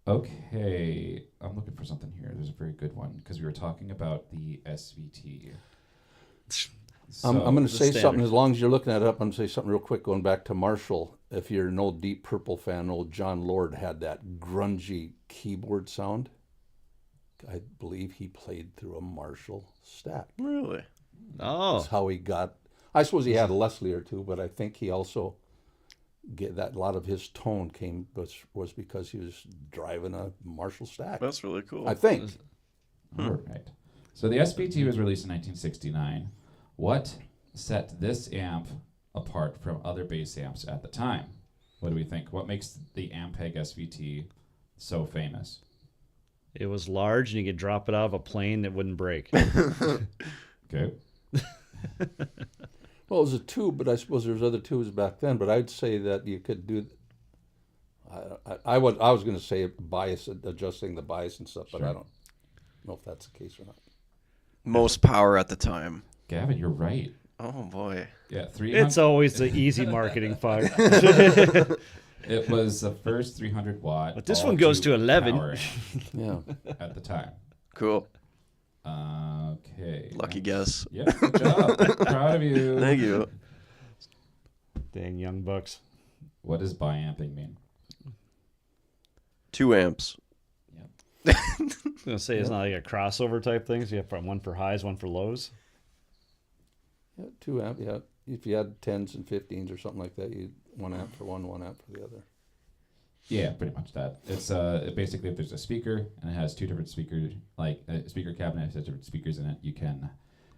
Okay. I'm looking for something here. There's a very good one because we were talking about the SVT. I'm going to the say standard. something. As long as you're looking that up, I'm going to say something real quick. Going back to Marshall, if you're an old Deep Purple fan, old John Lord had that grungy keyboard sound. I believe he played through a Marshall stack. Really? Oh. That's how he got. I suppose he had a Leslie or two, but I think he also get that. A lot of his tone was because he was driving a Marshall stack. That's really cool. I think. All right. So the SVT was released in 1969. What set this amp apart from other bass amps at the time? What do we think? What makes the Ampeg SVT so famous? It was large, and you could drop it out of a plane that wouldn't break. Okay. Well, it was a tube, but I suppose there was other tubes back then. But I'd say that you could do. I was going to say bias, adjusting the bias and stuff, but Sure. I don't know if that's the case or not. Most power at the time. Gavin, you're right. Oh, boy. Yeah, 300. It's always the easy marketing part. It was the first 300 watt. But this all one goes tube to 11. power Yeah. at the time. Cool. Okay. Lucky guess. Yeah, good job. Proud of you. Thank you. Dang young bucks. What does biamping mean? 2 amps. I was going to say, it's not like a crossover type thing. So you have one for highs, one for lows. Yeah, 2 amp. Yeah, if you had 10s and 15s or something like that, you 1 amp for one amp for the other. Yeah, pretty much that. It's basically if there's a speaker and it has 2 different speakers, like a speaker cabinet has different speakers in it, you can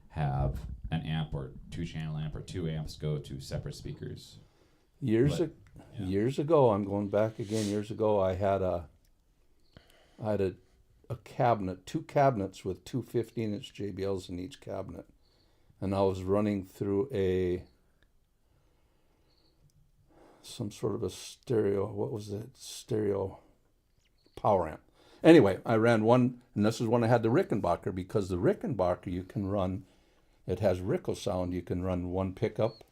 have an amp or 2-channel amp or 2 amps go to separate speakers. Years yeah. years ago, I'm going back again. Years ago, I had a cabinet, 2 cabinets with 2 15-inch JBLs in each cabinet, and I was running through some sort of a stereo. What was it? Stereo power amp. Anyway, I ran one, and this is when I had the Rickenbacker, because the Rickenbacker you can run. It has Rico sound. You can run 1 pickup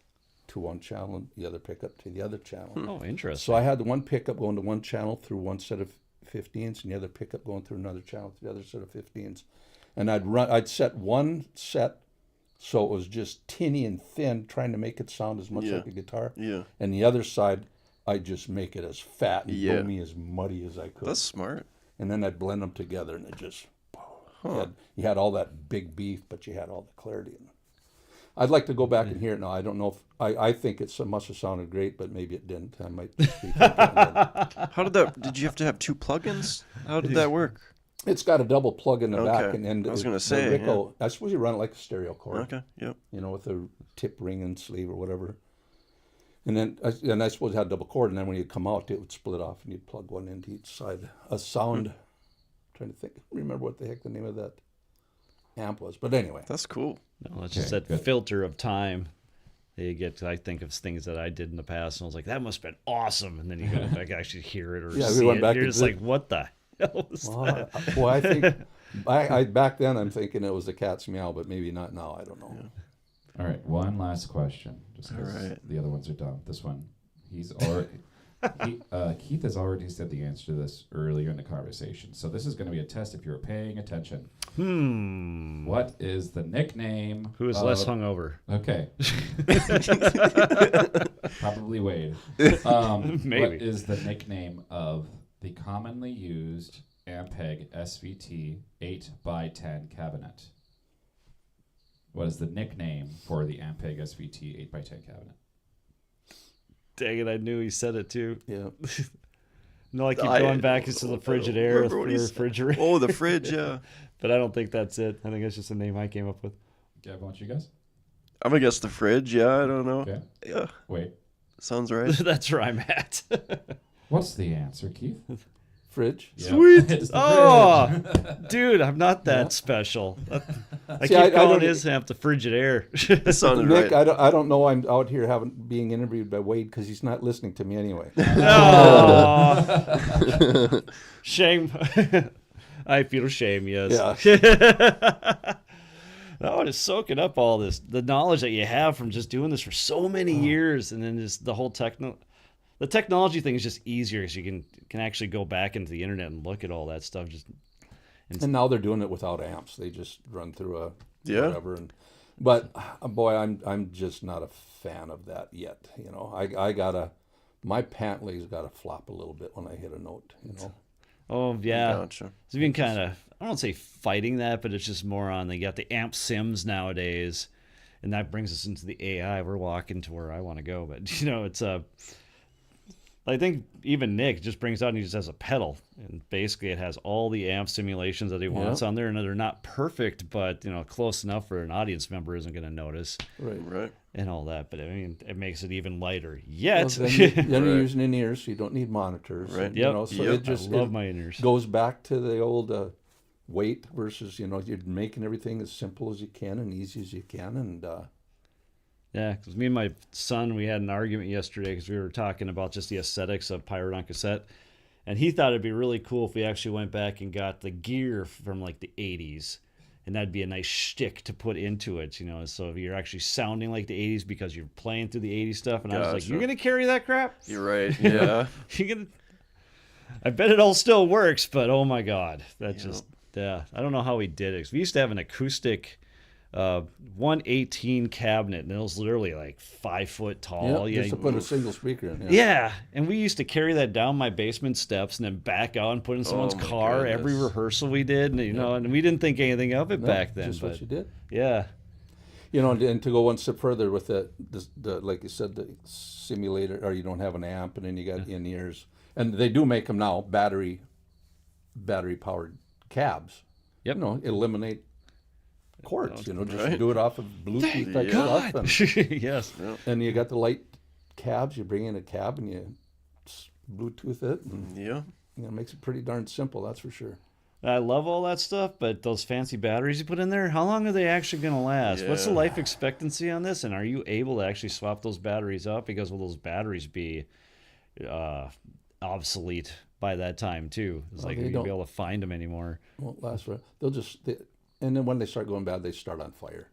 to one channel and the other pickup to the other channel. Oh, interesting. So I had one pickup going to one channel through one set of 15s and the other pickup going through another channel to the other set of 15s. And I'd set one set so it was just tinny and thin, trying to make it sound as much like a guitar. Yeah. And the other side, I'd just make it as fat and Yeah. boomy, as muddy as I could. That's smart. And then I'd blend them together, and it just, you had all that big beef, but you had all the clarity in it. I'd like to go back and hear it now. I don't know if, I think it must have sounded great, but maybe it didn't. I might be thinking that. How did you have to have 2 plugins? How did that work? It's got a double plug in the Okay. back, and I was gonna the say, Rico, I suppose you run it like a stereo cord. Okay, yep. You know, with a tip ring and sleeve or whatever. And then I suppose it had a double cord, and then when you come out, it would split off, and you'd plug one into each side. A sound, trying to remember what the heck the name of that amp was. But anyway. That's cool. No, it's just that filter of time. You get, I think of things that I did in the past, and I was like, that must have been awesome. And then you go back, actually hear it or Yeah, we see went it. back You're and just like, what the hell was that? Well, I think I back then I'm thinking it was the cat's meow, but maybe not now. I don't know. Yeah. All right, one last question. Just All 'cause right. the other ones are done. This one, he's already. Keith has already said the answer to this earlier in the conversation, so this is going to be a test if you're paying attention. What is the nickname? Who is less hungover? Okay. Probably Wade. Maybe. What is the nickname of the commonly used Ampeg SVT 8x10 cabinet? What is the nickname for the Ampeg SVT 8x10 cabinet? Dang it, I knew he said it too. Yeah. No, I keep going back into the Frigidaire, remember what he said. refrigerator. Oh, the fridge, yeah. But I don't think that's it. I think that's just a name I came up with. Okay, I want you guys. I'm gonna guess the fridge, yeah, I don't know. Okay. Yeah, Wait. sounds right. That's where I'm at. What's the answer, Keith? Fridge. Yep. Sweet. It's the Oh, fridge. dude, I'm not that special. I See, keep I calling don't- his amp the Frigidaire. It sounded Nick, right. I don't know. I'm out here being interviewed by Wade because he's not listening to me anyway. Oh, shame. I feel shame, yes. Yeah. No, it's soaking up all this, the knowledge that you have from just doing this for so many years, and then just the whole the technology thing is just easier because you can actually go back into the internet and look at all that stuff. And now they're doing it without amps. They just run through a Yeah. whatever. But boy, I'm just not a fan of that yet. You know, my pant leg's gotta flop a little bit when I hit a note. You know. Oh yeah, Gotcha. so you've been kind of, I don't say fighting that, but it's just more on, they got the amp sims nowadays, and that brings us into the AI. We're walking to where I want to go, but you know, it's I think even Nick just brings out and he just has a pedal, and basically it has all the amp simulations that he wants on there, and they're not perfect, but you know, close enough for an audience member isn't going to notice, Right. and all that. But I mean, it makes it even lighter. Yet, Well, then you're Right. using in-ears, so you don't need monitors. Right. And, you know, so Yep. it just I love my in-ears. goes back to the old weight versus, you know, you're making everything as simple as you can and easy as you can. And Yeah, because me and my son, we had an argument yesterday because we were talking about just the aesthetics of Pirate on Cassette. And he thought it'd be really cool if we actually went back and got the gear from like the 80s. And that'd be a nice shtick to put into it, you know. So if you're actually sounding like the 80s because you're playing through the 80s stuff. And I was like, Gotcha. you're going to carry that crap? You're right. Yeah. You're gonna... I bet it all still works, but oh my God. That just, yeah. I don't know how we did it. 'Cause we used to have an acoustic 118 cabinet, and it was literally like 5 foot tall. just to put a single speaker in. Yeah, and we used to carry that down my basement steps and then back out and put in someone's my car every goodness. rehearsal we did, and you know, and we didn't think anything of it No, back then. just But what you did. yeah, You know, and to go one step further with the like you said, the simulator, or you don't have an amp, and then you got in-ears, and they do make them now, battery powered cabs. Yep. You know, eliminate cords. You know, just Right. do it off of Bluetooth type God, stuff, yes, and you got the light cabs. You bring in a cab and you Bluetooth it, and Yeah. you know, it makes it pretty darn simple. That's for sure. I love all that stuff, but those fancy batteries you put in there, how long are they actually going to last? What's the Yeah. life expectancy on this, and are you able to actually swap those batteries out? Because will those batteries be obsolete by that time too? It's like they you're going to be don't. able to find them anymore. Won't last forever. And then when they start going bad, they start on fire.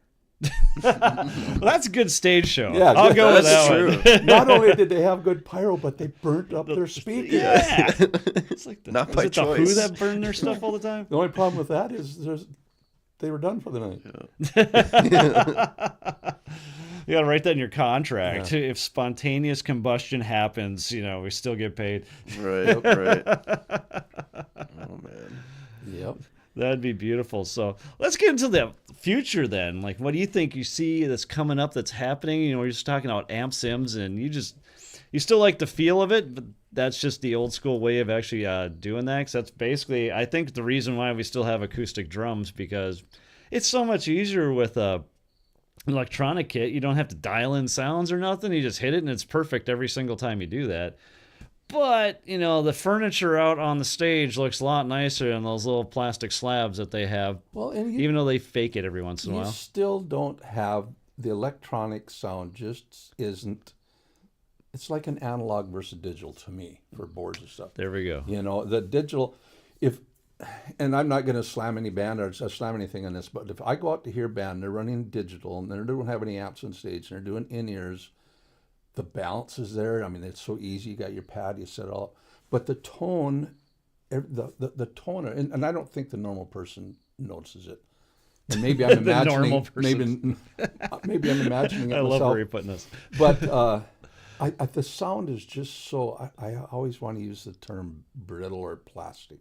Well, that's a good stage show. Yeah, I'll go with that's that one. Not only did they have good pyro, but they burnt up their speakers. Yeah. It's like the, Not was by it the Who choice. that burned their stuff all the time? The only problem with that is they were done for the night. You got to write that in your contract. If spontaneous combustion happens, we still get paid. Right, right. Oh, man. Yep. That'd be beautiful. So let's get into the future then. Like, what do you think you see that's coming up, that's happening? We're just talking about amp sims, and you still like the feel of it, but that's just the old school way of actually doing that. 'Cause that's basically, I think, the reason why we still have acoustic drums, because it's so much easier with an electronic kit. You don't have to dial in sounds or nothing. You just hit it, and it's perfect every single time you do that. But, the furniture out on the stage looks a lot nicer than those little plastic slabs that they have, Well, and even though they fake it every once in a you while. still don't have the electronic sound. Just isn't. It's like an analog versus digital to me for boards and stuff. There we go. The digital, and I'm not going to slam any band or slam anything on this, but if I go out to hear band, they're running digital and they don't have any amps on stage and they're doing in-ears, the balance is there. I mean, it's so easy. You got your pad, you set it all up. But the tone, the tone, and I don't think the normal person notices it. And maybe I'm The imagining, normal person. maybe I'm imagining it I myself. love where you're putting this. But the sound is just so. I always want to use the term brittle or plastic.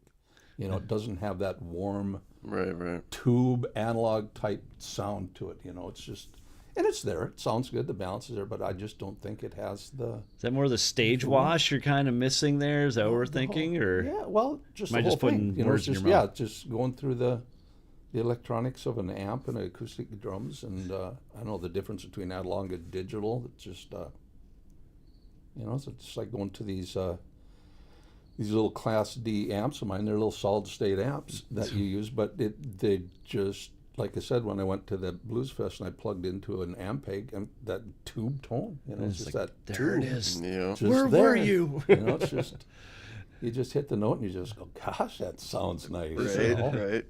It doesn't have that warm Right. tube analog type sound to it. It's just, and it's there. It sounds good. The balance is there, but I just don't think it has the. Is that more the stage wash you're kind of missing there? Is that what we're thinking? Or Yeah, well, just Am I the whole just putting thing. words in it's your just mouth? just going through the electronics of an amp and acoustic drums, and I know the difference between analog and digital. It's just, it's like going to these little Class D amps of mine. They're little solid state amps that you use, but they just, like I said, when I went to the Blues Fest and I plugged into an Ampeg, and that tube tone, it's just like, that there it tube. is. Yeah. Just Where there. were you? It's just, you just hit the note and you just go, gosh, that sounds nice. Right.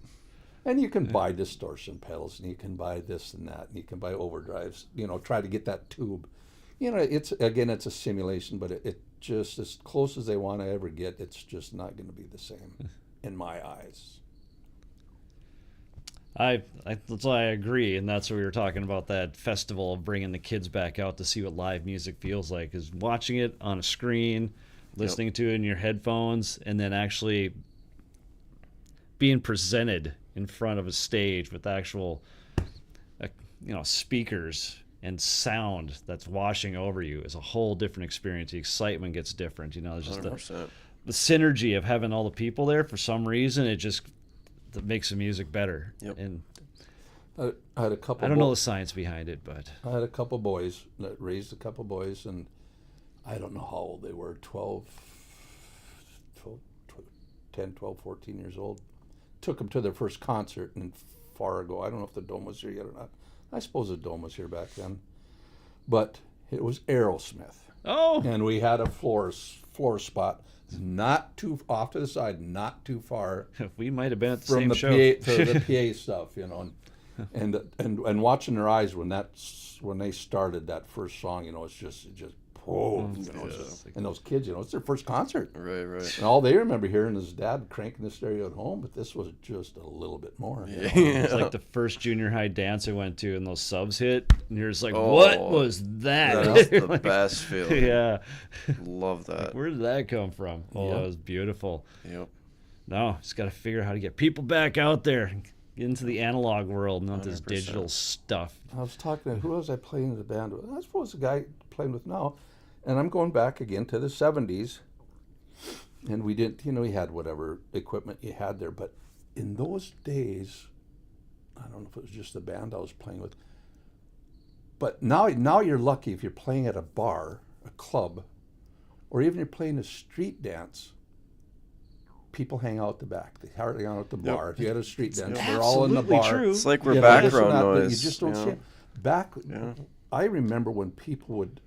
And you can buy distortion pedals, and you can buy this and that, and you can buy overdrives. Try to get that tube. It's a simulation, but it just, as close as they want to ever get, it's just not going to be the same in my eyes. That's why I agree, and that's what we were talking about, that festival of bringing the kids back out to see what live music feels like, is watching it on a screen, listening to it in your headphones, and then actually being presented in front of a stage with actual speakers and sound that's washing over you is a whole different experience. The excitement gets different. There's just 100%. the synergy of having all the people there. For some reason, it just that makes the music better. Yep. And I had a couple. I don't know the science behind it, but I had a couple boys that raised a couple boys, and I don't know how old they were, 10, 12, 14 years old. Took them to their first concert in Fargo. I don't know if the Dome was here yet or not. I suppose the Dome was here back then. But it was Aerosmith. oh, And we had a floor spot not too off to the side, not too far we might have been at the from same the show. PA, the PA stuff, and watching their eyes when they started that first song, it's just whoa, and those kids, it's their first concert, Right. and all they remember hearing is dad cranking the stereo at home, but this was just a little bit more. It's like the first junior high dance I went to, and those subs hit, and you're just like, what was that? That's the best feeling. Yeah. Love that. Where did that come from? Oh, that was beautiful. Yep. No, just got to figure out how to get people back out there, get into the analog world, not this 100%. digital stuff. I was talking to who was I playing in the band with? I suppose the guy playing with now, and I'm going back again to the 70s, and we didn't, we had whatever equipment you had there, but in those days, I don't know if it was just the band I was playing with, but now you're lucky if you're playing at a bar, a club, or even you're playing a street dance. People hang out the back. They hardly hang out at the bar. If you had a street dance, they're all in the Absolutely bar. true. It's like we're You know, this and background that, but noise. You just don't see it. Back, I remember when people would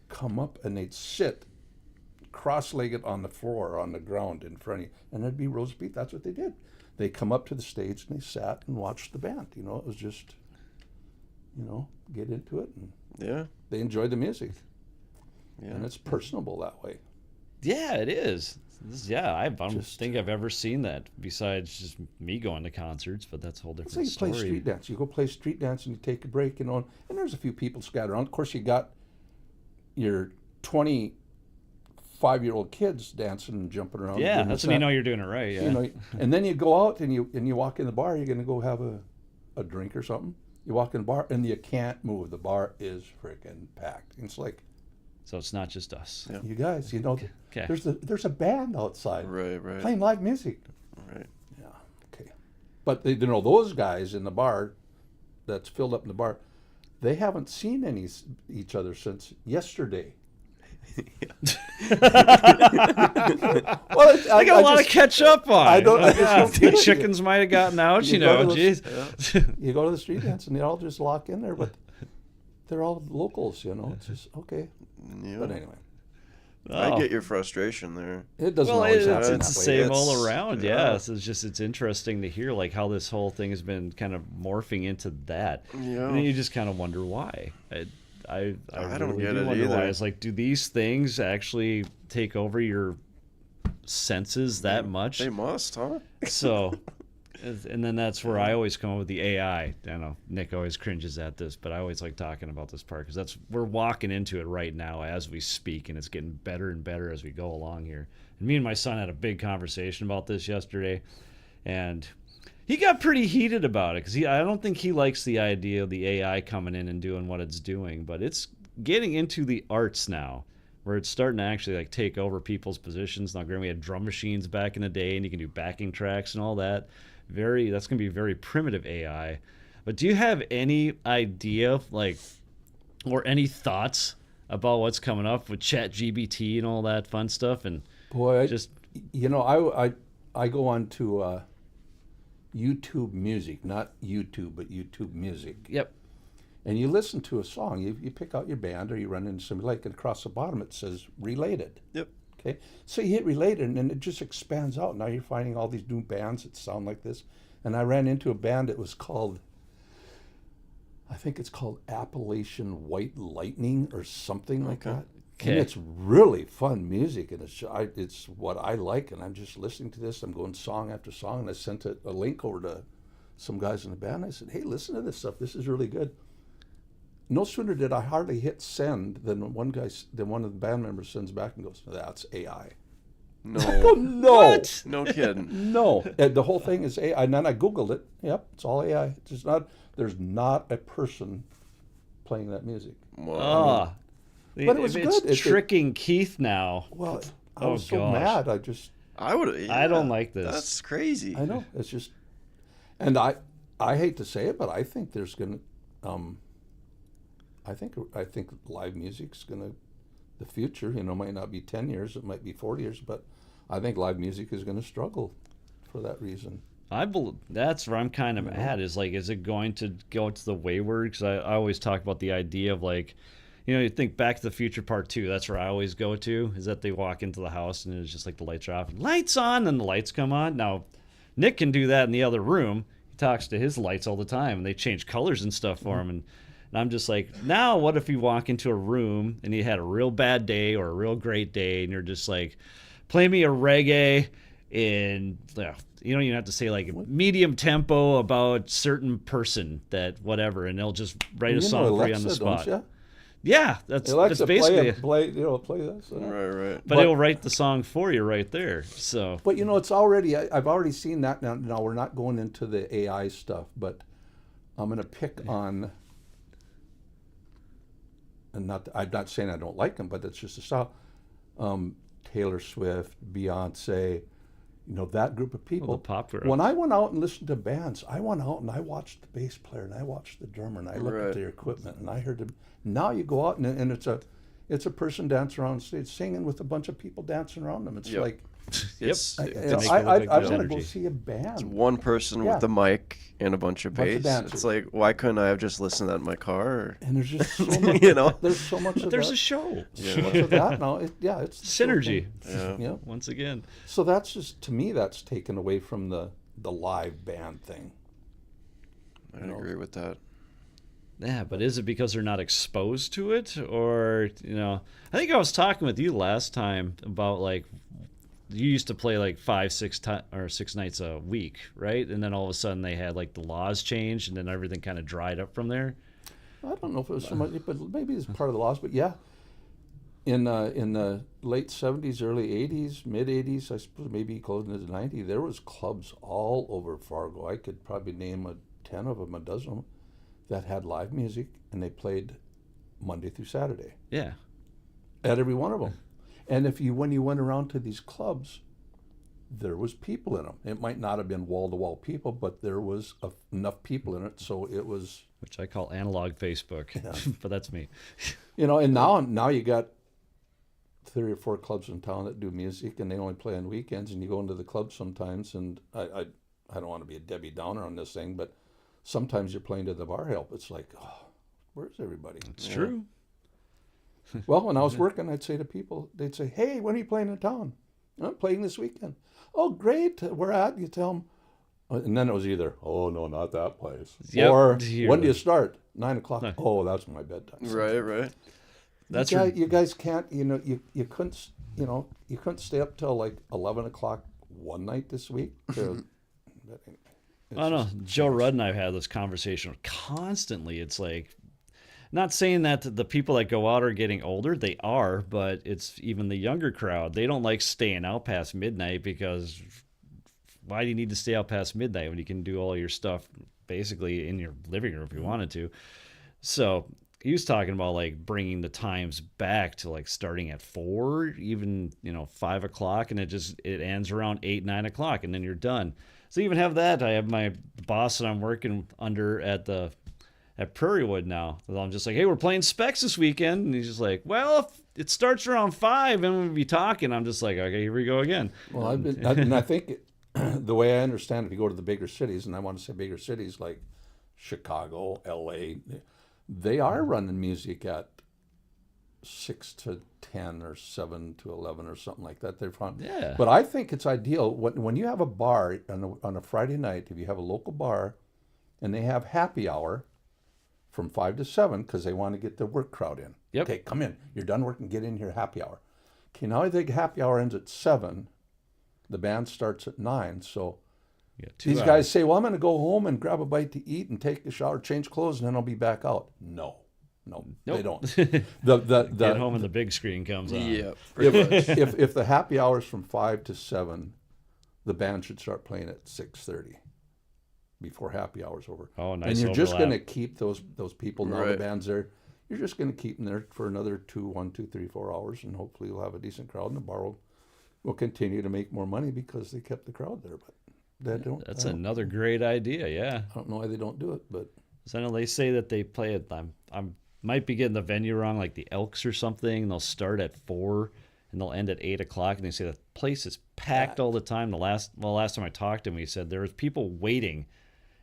come up and they'd sit cross-legged on the floor, on the ground in front of you, and there'd be roast beef. That's what they did. They come up to the stage and they sat and watched the band. It was just, get into it, and Yeah. they enjoy the music, Yeah. and it's personable that way. Yeah, it is. I don't Just- think I've ever seen that besides just me going to concerts, but that's a whole different Let's say you story. play street dance. You go play street dance and you take a break, and there's a few people scattered around. Of course, you got your 25-year-old kids dancing and jumping around. Yeah, doing that's this, when you that. know you're doing it right. Yeah. And then you go out and you walk in the bar. You're going to go have a drink or something. You walk in the bar and you can't move. The bar is freaking packed. And it's like, So it's not just us. Yeah. you guys, Okay. there's a band outside Right. playing live music. Right. Yeah, okay. But those guys in the bar, that's filled up in the bar, they haven't seen each other since yesterday. Well, I got a lot to catch up on. I just don't the get it. chickens might have gotten out, You go to the- Jeez. You go to the street dance and they all just lock in there, but they're all locals, It's just okay. Yeah. But anyway, I get your frustration there. it doesn't Well, always it's happen the that way. same It's- all around. yeah. Yeah, so it's interesting to hear like how this whole thing has been kind of morphing into that. Yeah. And then you just kind of wonder why. I don't really get do it wonder why. either. It's like, do these things actually take over your senses that much? They must, huh? So, and then that's where I always come up with the AI. I know Nick always cringes at this, but I always like talking about this part because we're walking into it right now as we speak, and it's getting better and better as we go along here. And me and my son had a big conversation about this yesterday, and he got pretty heated about it because I don't think he likes the idea of the AI coming in and doing what it's doing, but it's getting into the arts now, where it's starting to actually like take over people's positions. Now, granted, we had drum machines back in the day, and you can do backing tracks and all that. That's going to be very primitive AI. But do you have any idea, like, or any thoughts about what's coming up with ChatGPT and all that fun stuff? And Boy, just I go on to YouTube Music, not YouTube, but YouTube Music. yep, And you listen to a song. You pick out your band, or you run into somebody, like, and across the bottom it says related. Yep. Okay, so you hit related, and then it just expands out. Now you're finding all these new bands that sound like this. And I ran into a band that was called, I think it's called Appalachian White Lightning or something like that. Okay. And it's really fun music, and it's what I like. And I'm just listening to this. I'm going song after song, and I sent a link over to some guys in the band. I said, "Hey, listen to this stuff. This is really good." No sooner did I hardly hit send than one of the band members sends back and goes, "That's AI." No. No, What? No kidding. no. And the whole thing is AI. And then I Googled it. Yep, it's all AI. There's not a person playing that music. Well, But it was it's good. It- tricking Keith now. Well, I Oh, was so gosh. mad. I would. I don't like this. That's crazy. I know. It's just, and I hate to say it, but I think there's gonna, I think live music's gonna, the future. Might not be 10 years. It might be 40 years, but I think live music is gonna struggle for that reason. That's where I'm kind of at. Is like, is it going to go to the wayward? Because I always talk about the idea of like, you think Back to the Future Part 2. That's where I always go to. Is that they walk into the house and it's just like the lights are off, and lights on, and the lights come on. Now, Nick can do that in the other room. He talks to his lights all the time, and they change colors and stuff for him. And I'm just like, now what if you walk into a room and you had a real bad day or a real great day, and you're just like, play me a reggae in, you don't even have to say like medium tempo about certain person that whatever, and they'll just write a song for you on the spot. Don't you? Yeah, that's Alexa, basically. play this. Right. But it'll write the song for you right there. So But it's already. I've already seen that. Now we're not going into the AI stuff, but I'm going to pick on. And I'm not saying I don't like them, but it's just a style. Taylor Swift, Beyonce, that group of people. the pop group. When I went out and listened to bands, I went out and I watched the bass player and I watched the drummer and I looked at Right. their equipment and I heard them. Now you go out and it's a person dancing around stage singing with a bunch of people dancing around them. It's Yep. like It's, Yep. it's To make it look I like want there's to go energy. see a band. one person Yeah. with the mic and a bunch of Bunch of bass. dancers. It's like, why couldn't I have just listened to that in my car? Or, And there's just so much. There's so much of there's that. a show. So much of that now. It's the Synergy. yeah. Yeah. Once again. So that's just, to me, that's taken away from the live band thing. I agree with that. Yeah, but is it because they're not exposed to it, or I think I was talking with you last time about like you used to play like 6 nights a week, right? And then all of a sudden they had like the laws changed, and then everything kind of dried up from there. I don't know if it was so much, but maybe it's part of the laws. But yeah, in the late 70s, early 80s, mid 80s, I suppose maybe close into the 90s, there was clubs all over Fargo. I could probably name 10 of them, a dozen of them, that had live music, and they played Monday through Saturday. Yeah. At every one of them. And when you went around to these clubs, there was people in them. It might not have been wall-to-wall people, but there was enough people in it, so it was... Which I call analog Facebook, but that's me. And now you got 3 or 4 clubs in town that do music, and they only play on weekends, and you go into the club sometimes, and I don't want to be a Debbie Downer on this thing, but sometimes you're playing to the bar help. It's like, oh, where's everybody? It's true. Well, when I was working, I'd say to people, they'd say, hey, when are you playing in town? I'm playing this weekend. Oh, great. Where at? You tell them. And then it was either, oh, no, not that place. Yep. Or, when do you start? 9 o'clock. No. Oh, that's my bedtime. Right. That's you guys can't, you couldn't stay up till like 11 o'clock one night this week. I know. Joe Rudd and I have had this conversation constantly. It's like, not saying that the people that go out are getting older. They are, but it's even the younger crowd. They don't like staying out past midnight because why do you need to stay out past midnight when you can do all your stuff basically in your living room if you wanted to? So he was talking about like bringing the times back to like starting at 4, even 5 o'clock, and it ends around 8, 9 o'clock, and then you're done. So even have that. I have my boss that I'm working under at Prairiewood now. I'm just like, hey, we're playing Specs this weekend, and he's just like, well, if it starts around 5, and we'll be talking. I'm just like, okay, here we go again. Well, I think the way I understand it, if you go to the bigger cities, and I want to say bigger cities like Chicago, L.A., they are running music at 6 to 10 or 7 to 11 or something like that. They're fun. Yeah. But I think it's ideal when you have a bar on a Friday night, if you have a local bar and they have happy hour from 5 to 7 because they want to get the work crowd in. Yep. Okay, come in. You're done working. Get in here, happy hour. Okay, now I think happy hour ends at 7. The band starts at 9. So these guys say, well, I'm going to go home and grab a bite to eat and take a shower, change clothes, and then I'll be back out. No, they don't. Get home and the big screen comes on. Yeah. If the happy hour is from 5 to 7, the band should start playing at 6:30 before happy hour's over. Oh, nice. And you're overlap. just going to keep those people, now the Right. band's there, you're just going to keep them there for another 1, 2, 3, 4 hours, and hopefully you'll have a decent crowd, and the bar will continue to make more money because they kept the crowd there. But That's another great idea, yeah. I don't know why they don't do it, but... So I know they say that they play at, I might be getting the venue wrong, like the Elks or something, and they'll start at 4 and they'll end at 8 o'clock, and they say the place is packed all the time. Last time I talked to him, he said there was people waiting,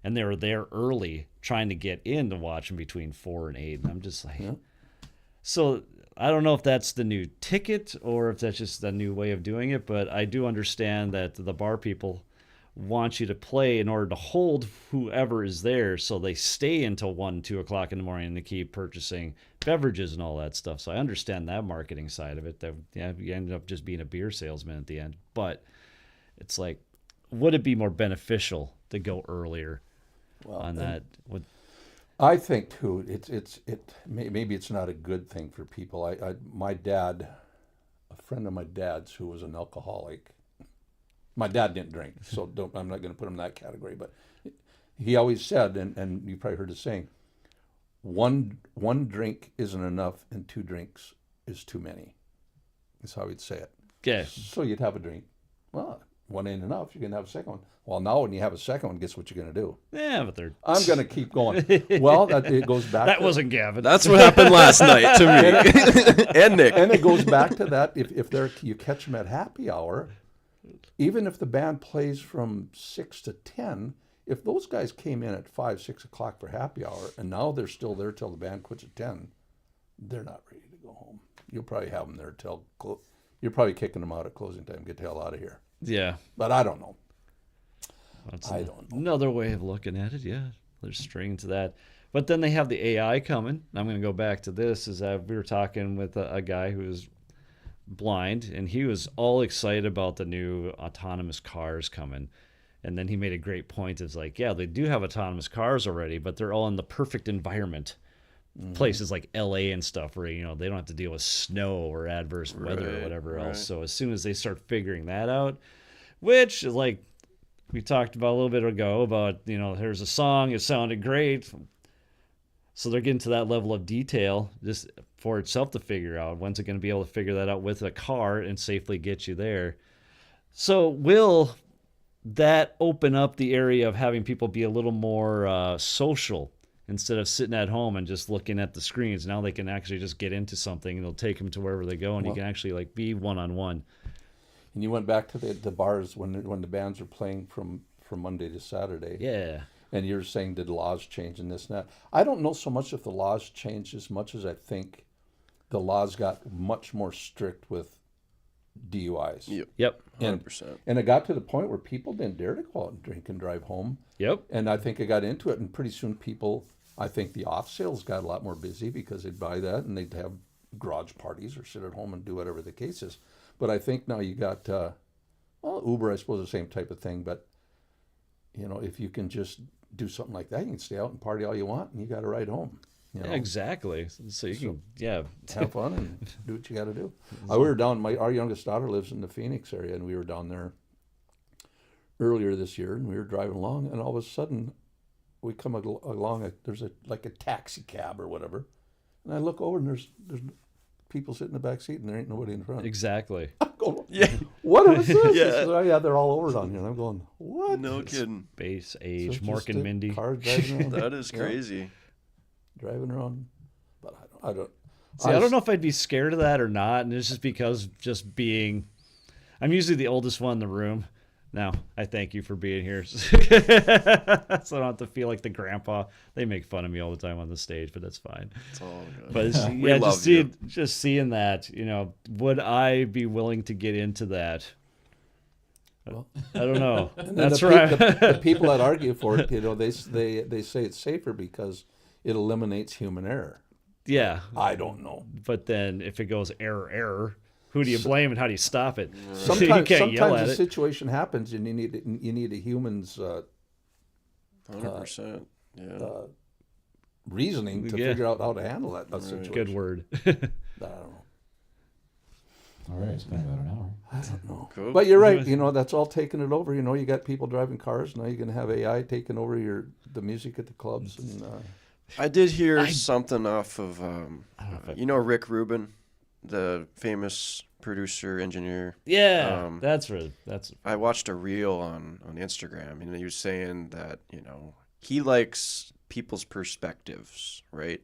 and they were there early trying to get in to watch them between 4 and 8. And I'm just like... Yeah. So I don't know if that's the new ticket or if that's just the new way of doing it, but I do understand that the bar people want you to play in order to hold whoever is there, so they stay until 1, 2 o'clock in the morning to keep purchasing beverages and all that stuff. So I understand that marketing side of it, that you end up just being a beer salesman at the end. But it's like, would it be more beneficial to go earlier on that? I think too, maybe it's not a good thing for people. My dad, a friend of my dad's who was an alcoholic. My dad didn't drink, so I'm not going to put him in that category. But he always said, and you probably heard his saying, one drink isn't enough, and 2 drinks is too many. That's how he'd say it. Okay. So you'd have a drink. Well, 1 ain't enough. You're going to have a second one. Well, now when you have a second one, guess what you're going to do? Yeah, but I'm going to keep going. Well, it goes back that wasn't Gavin. That's what happened last night to me and Nick. And it goes back to that. If you catch them at happy hour, even if the band plays from 6 to 10, if those guys came in at 5, 6 o'clock for happy hour, and now they're still there till the band quits at 10, they're not ready to go home. You'll probably have them there till you're probably kicking them out at closing time. Get the hell out of here. Yeah. But I don't know. That's I don't know. Another way of looking at it, yeah. There's string to that. But then they have the AI coming. I'm going to go back to this. Is that we were talking with a guy who was blind, and he was all excited about the new autonomous cars coming. And then he made a great point. It's like, yeah, they do have autonomous cars already, but they're all in the perfect environment. Places like LA and stuff where, you know, they don't have to deal with snow or adverse weather or whatever else. So as soon as they start figuring that out, which is like we talked about a little bit ago about, you know, there's a song, it sounded great. So they're getting to that level of detail just for itself to figure out. When's it going to be able to figure that out with a car and safely get you there? So will that open up the area of having people be a little more social instead of sitting at home and just looking at the screens? Now they can actually just get into something and it'll take them to wherever they go, and you can actually like be one-on-one. And you went back to the bars when the bands were playing from Monday to Saturday. Yeah. And you're saying, did laws change in this and that? I don't know so much if the laws changed as much as I think the laws got much more strict with DUIs. Yep. 100%. And it got to the point where people didn't dare to go out and drink and drive home. Yep. And I think it got into it, and pretty soon people, I think the off sales got a lot more busy because they'd buy that and they'd have garage parties or sit at home and do whatever the case is. But I think now you got, well, Uber, I suppose, the same type of thing. But, you know, if you can just do something like that, you can stay out and party all you want, and you got to ride home. You know? Yeah, exactly. So you can, have fun and do what you got to do. We were down. Our youngest daughter lives in the Phoenix area, and we were down there earlier this year, and we were driving along, and all of a sudden, we come along. There's a taxi cab or whatever, and I look over, and there's people sitting in the back seat, and there ain't nobody in front. Exactly. I'm going, what is this? Yeah. He says, oh, yeah, they're all over down here. And I'm going, what? No kidding. Space age, So Mork just and a Mindy. car driving around. That is Yeah. crazy. Driving around, but I don't. See, I don't know if I'd be scared of that or not, and it's just because I'm usually the oldest one in the room. Now, I thank you for being here, so I don't have to feel like the grandpa. They make fun of me all the time on the stage, but that's fine. It's all good. But it's, We yeah, love just seeing that, you know, would I be willing to get into that? Well, I don't know. and then That's the, right. the people that argue for it, you know, they say it's safer because it eliminates human error. Yeah, I don't know. but then if it goes error, who do you blame and how do you stop it? You Sometimes can't yell at a it. situation happens and you need a human's 100%. Yeah. reasoning to Yeah. figure out how to handle that situation. Good word. I don't know. All right, it's been about an hour. I don't know. Cool. But you're right. You know, that's all taking it over. You know, you got people driving cars. Now you're going to have AI taking over the music at the clubs. And I did hear something off of, if you know, Rick Rubin, the famous producer, engineer. Yeah, that's. I watched a reel on Instagram, and he was saying that, you know, he likes people's perspectives, right?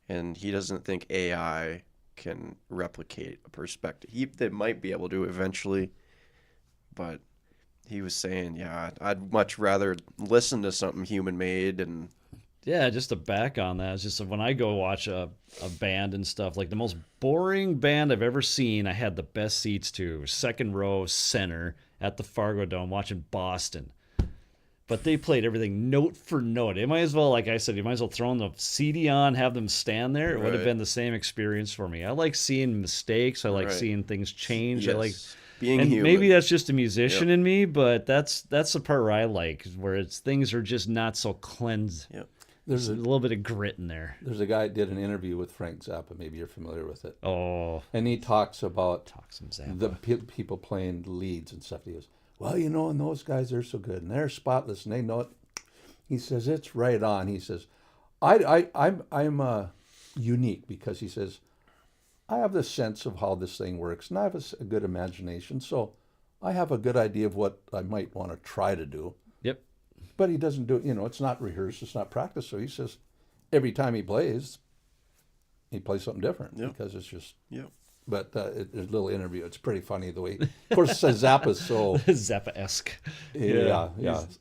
And he doesn't think AI can replicate a perspective. They might be able to eventually, but he was saying, yeah, I'd much rather listen to something human made. And Yeah, just to back on that, it's just when I go watch a band and stuff, like the most boring band I've ever seen, I had the best seats to, second row center at the Fargo Dome watching Boston. But they played everything note for note. It might as well, like I said, you might as well throw the CD on, have them stand there. It would have Right. been the same experience for me. I like seeing mistakes. I like Right. seeing things change. I like being and human. maybe that's just a musician in me, but that's the part where I like, where things are just not so cleansed. Yep. There's a little bit of grit in there. there's a guy that did an interview with Frank Zappa. Maybe you're familiar with it. Oh, And he talks about talk some Zappa. the people playing leads and stuff. He goes, well, you know, and those guys are so good, and they're spotless, and they know it. He says, it's right on. He says, I'm unique because he says, I have the sense of how this thing works, and I have a good imagination, so I have a good idea of what I might want to try to do. Yep. But he doesn't do it, you know, it's not rehearsed, it's not practiced. So he says, every time he plays something different because it's just, Yep. but there's a little interview. It's pretty funny the way, of course, Zappa's so, Zappa-esque. yeah,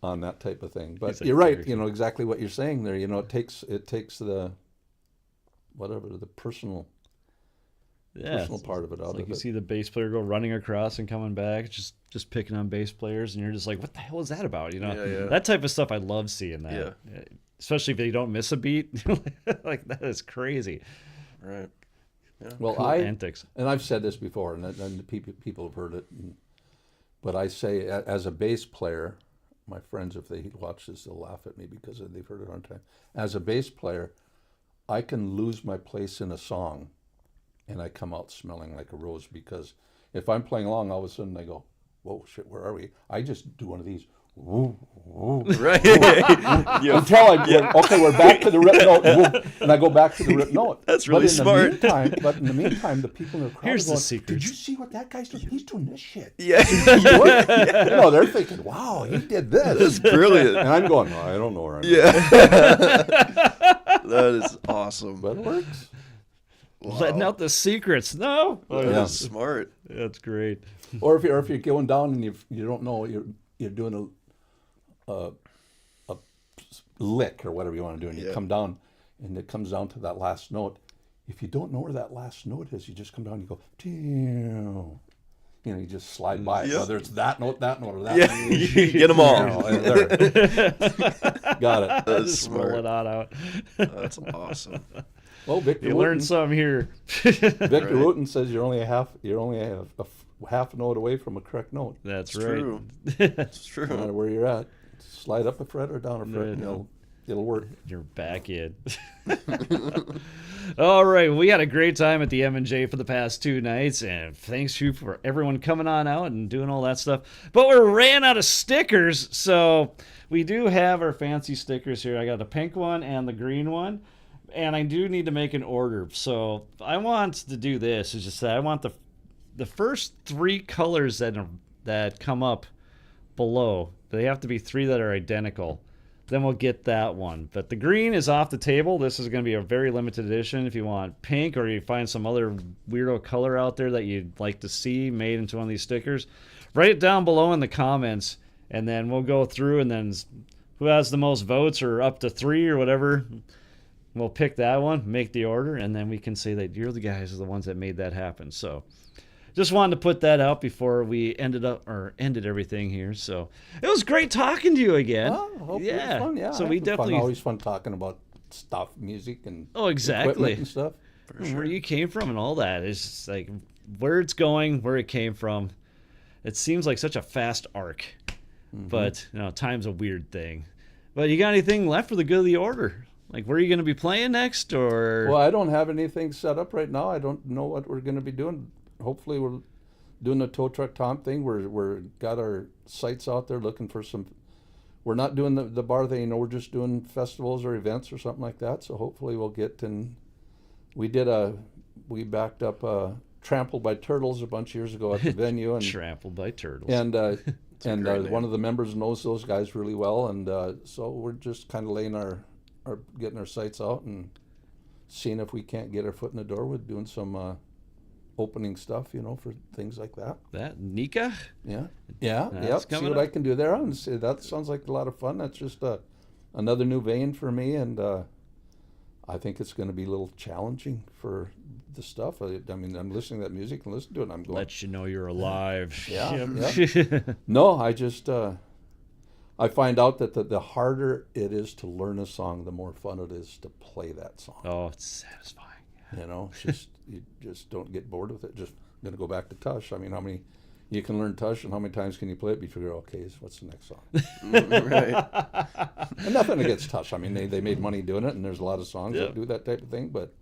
on that type of thing. But like you're right, very you know, exactly what you're saying there. You know, it takes the personal part of it out Like of you it. see the bass player go running across and coming back, just picking on bass players, and you're just like, what the hell is that about? You know, Yeah, yeah. that type of stuff. I love seeing that. Yeah. especially if you don't miss a beat. Like, that is crazy. Right. Well, Cool antics. and I've said this before, and the people have heard it, but I say, as a bass player, my friends, if they watch this, they'll laugh at me because they've heard it on time. As a bass player, I can lose my place in a song, and I come out smelling like a rose, because if I'm playing along, all of a sudden I go, whoa, shit, where are we? I just do one of these. Woo, woo, Right. until we're back to the rip note, woo, and I go back to the rip note. That's really smart. But in the meantime, the people in the crowd Here's are going, the secret. did you see what that guy's doing? He's doing this shit. Yeah. They're thinking, wow, he did this. That's brilliant. And I'm going, well, I don't know where I'm Yeah. That is awesome. But it works. Letting out the secrets. No. Oh, That Yeah. is smart. That's great. Or if you're going down and you don't know, you're doing a lick or whatever you want to do, and you come down, and it comes down to that last note. If you don't know where that last note is, you just come down and you go, damn. You just slide by it, Yep. whether it's that note, or that Yeah, note. you get them all. There. Got it. That's Just roll smart. it out. That's awesome. Well, Victor You learned some here. Victor Wooten says you're only a half note away from a correct note. That's It's right. true. It's No matter true. where you're at, slide up a fret or down a fret, and No. it'll work. You're back in. All right, we had a great time at the M&J for the past 2 nights, and thanks you for everyone coming on out and doing all that stuff. But we ran out of stickers, so we do have our fancy stickers here. I got the pink one and the green one, and I do need to make an order. So I want to do this. Is just that I want the first 3 colors that come up below. They have to be 3 that are identical. Then we'll get that one. But the green is off the table. This is going to be a very limited edition. If you want pink, or you find some other weirdo color out there that you'd like to see made into one of these stickers, write it down below in the comments, and then we'll go through, and then who has the most votes, or up to 3 or whatever, we'll pick that one, make the order, and then we can say that you're the guys are the ones that made that happen. So just wanted to put that out before we ended everything here. So it was great talking to you again. Oh, I hope it was fun. Yeah, So I we have fun. definitely. Always fun talking about stuff, music, and Oh, exactly. equipment and stuff. Where you came from and all that. It's just like where it's going, where it came from. It seems like such a fast arc, but time's a weird thing. But you got anything left for the good of the order? Like, where are you going to be playing next, or? Well, I don't have anything set up right now. I don't know what we're going to be doing. Hopefully, we're doing the tow truck Tom thing. We're got our sites out there looking for some. We're not doing the bar thing. We're just doing festivals or events or something like that. So hopefully, we'll get in. We backed up Trampled by Turtles a bunch of years ago at the venue, and Trampled by turtles. and a great name. one of the members knows those guys really well, and so we're just kind of laying our getting our sights out and seeing if we can't get our foot in the door with doing some opening stuff, for things like that. That Nika? Yeah, That's yep. See coming what up. I can do there. And say that sounds like a lot of fun. That's just another new vein for me, and I think it's going to be a little challenging for the stuff. I mean, I'm listening to that music and listening to it, and I'm going, Let you know you're alive. Yeah, Yep. no, I just I find out that the harder it is to learn a song, the more fun it is to play that song. Oh, it's satisfying. It's just you just don't get bored with it. Just gonna go back to Tush. I mean, how many you can learn Tush, and how many times can you play it before you figure, okay, so what's the next song? Right. And nothing against Tush. I mean, they made money doing it, and there's a lot of songs Yep. that do that type of thing. But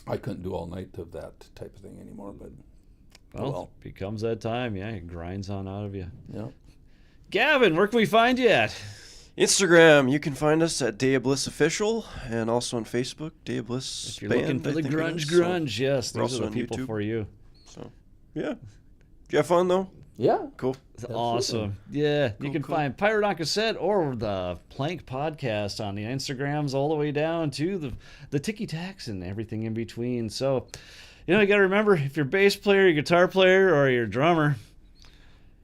I couldn't do all night of that type of thing anymore. But Well, becomes that time. Yeah, it grinds on out of you. yeah. Gavin, where can we find you at? Instagram, you can find us at Day of Bliss Official, and also on Facebook, Day of Bliss If you're Band, looking for I the think it grunge, is. grunge, yes, we're those also are the on people YouTube. for you. So, yeah. Did you have fun, though? Yeah. Cool. Awesome. Yeah, you can cool. find Pirate on Cassette or the Plank Podcast on the Instagrams all the way down to the Ticky Tacks and everything in between. So, you got to remember, if you're a bass player, your guitar player, or your drummer,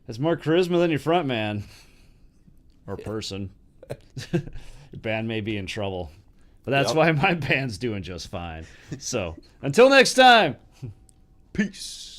has more charisma than your front man or person, your band may be in trouble. But that's Yep. why my band's doing just fine. So, until next time. Peace.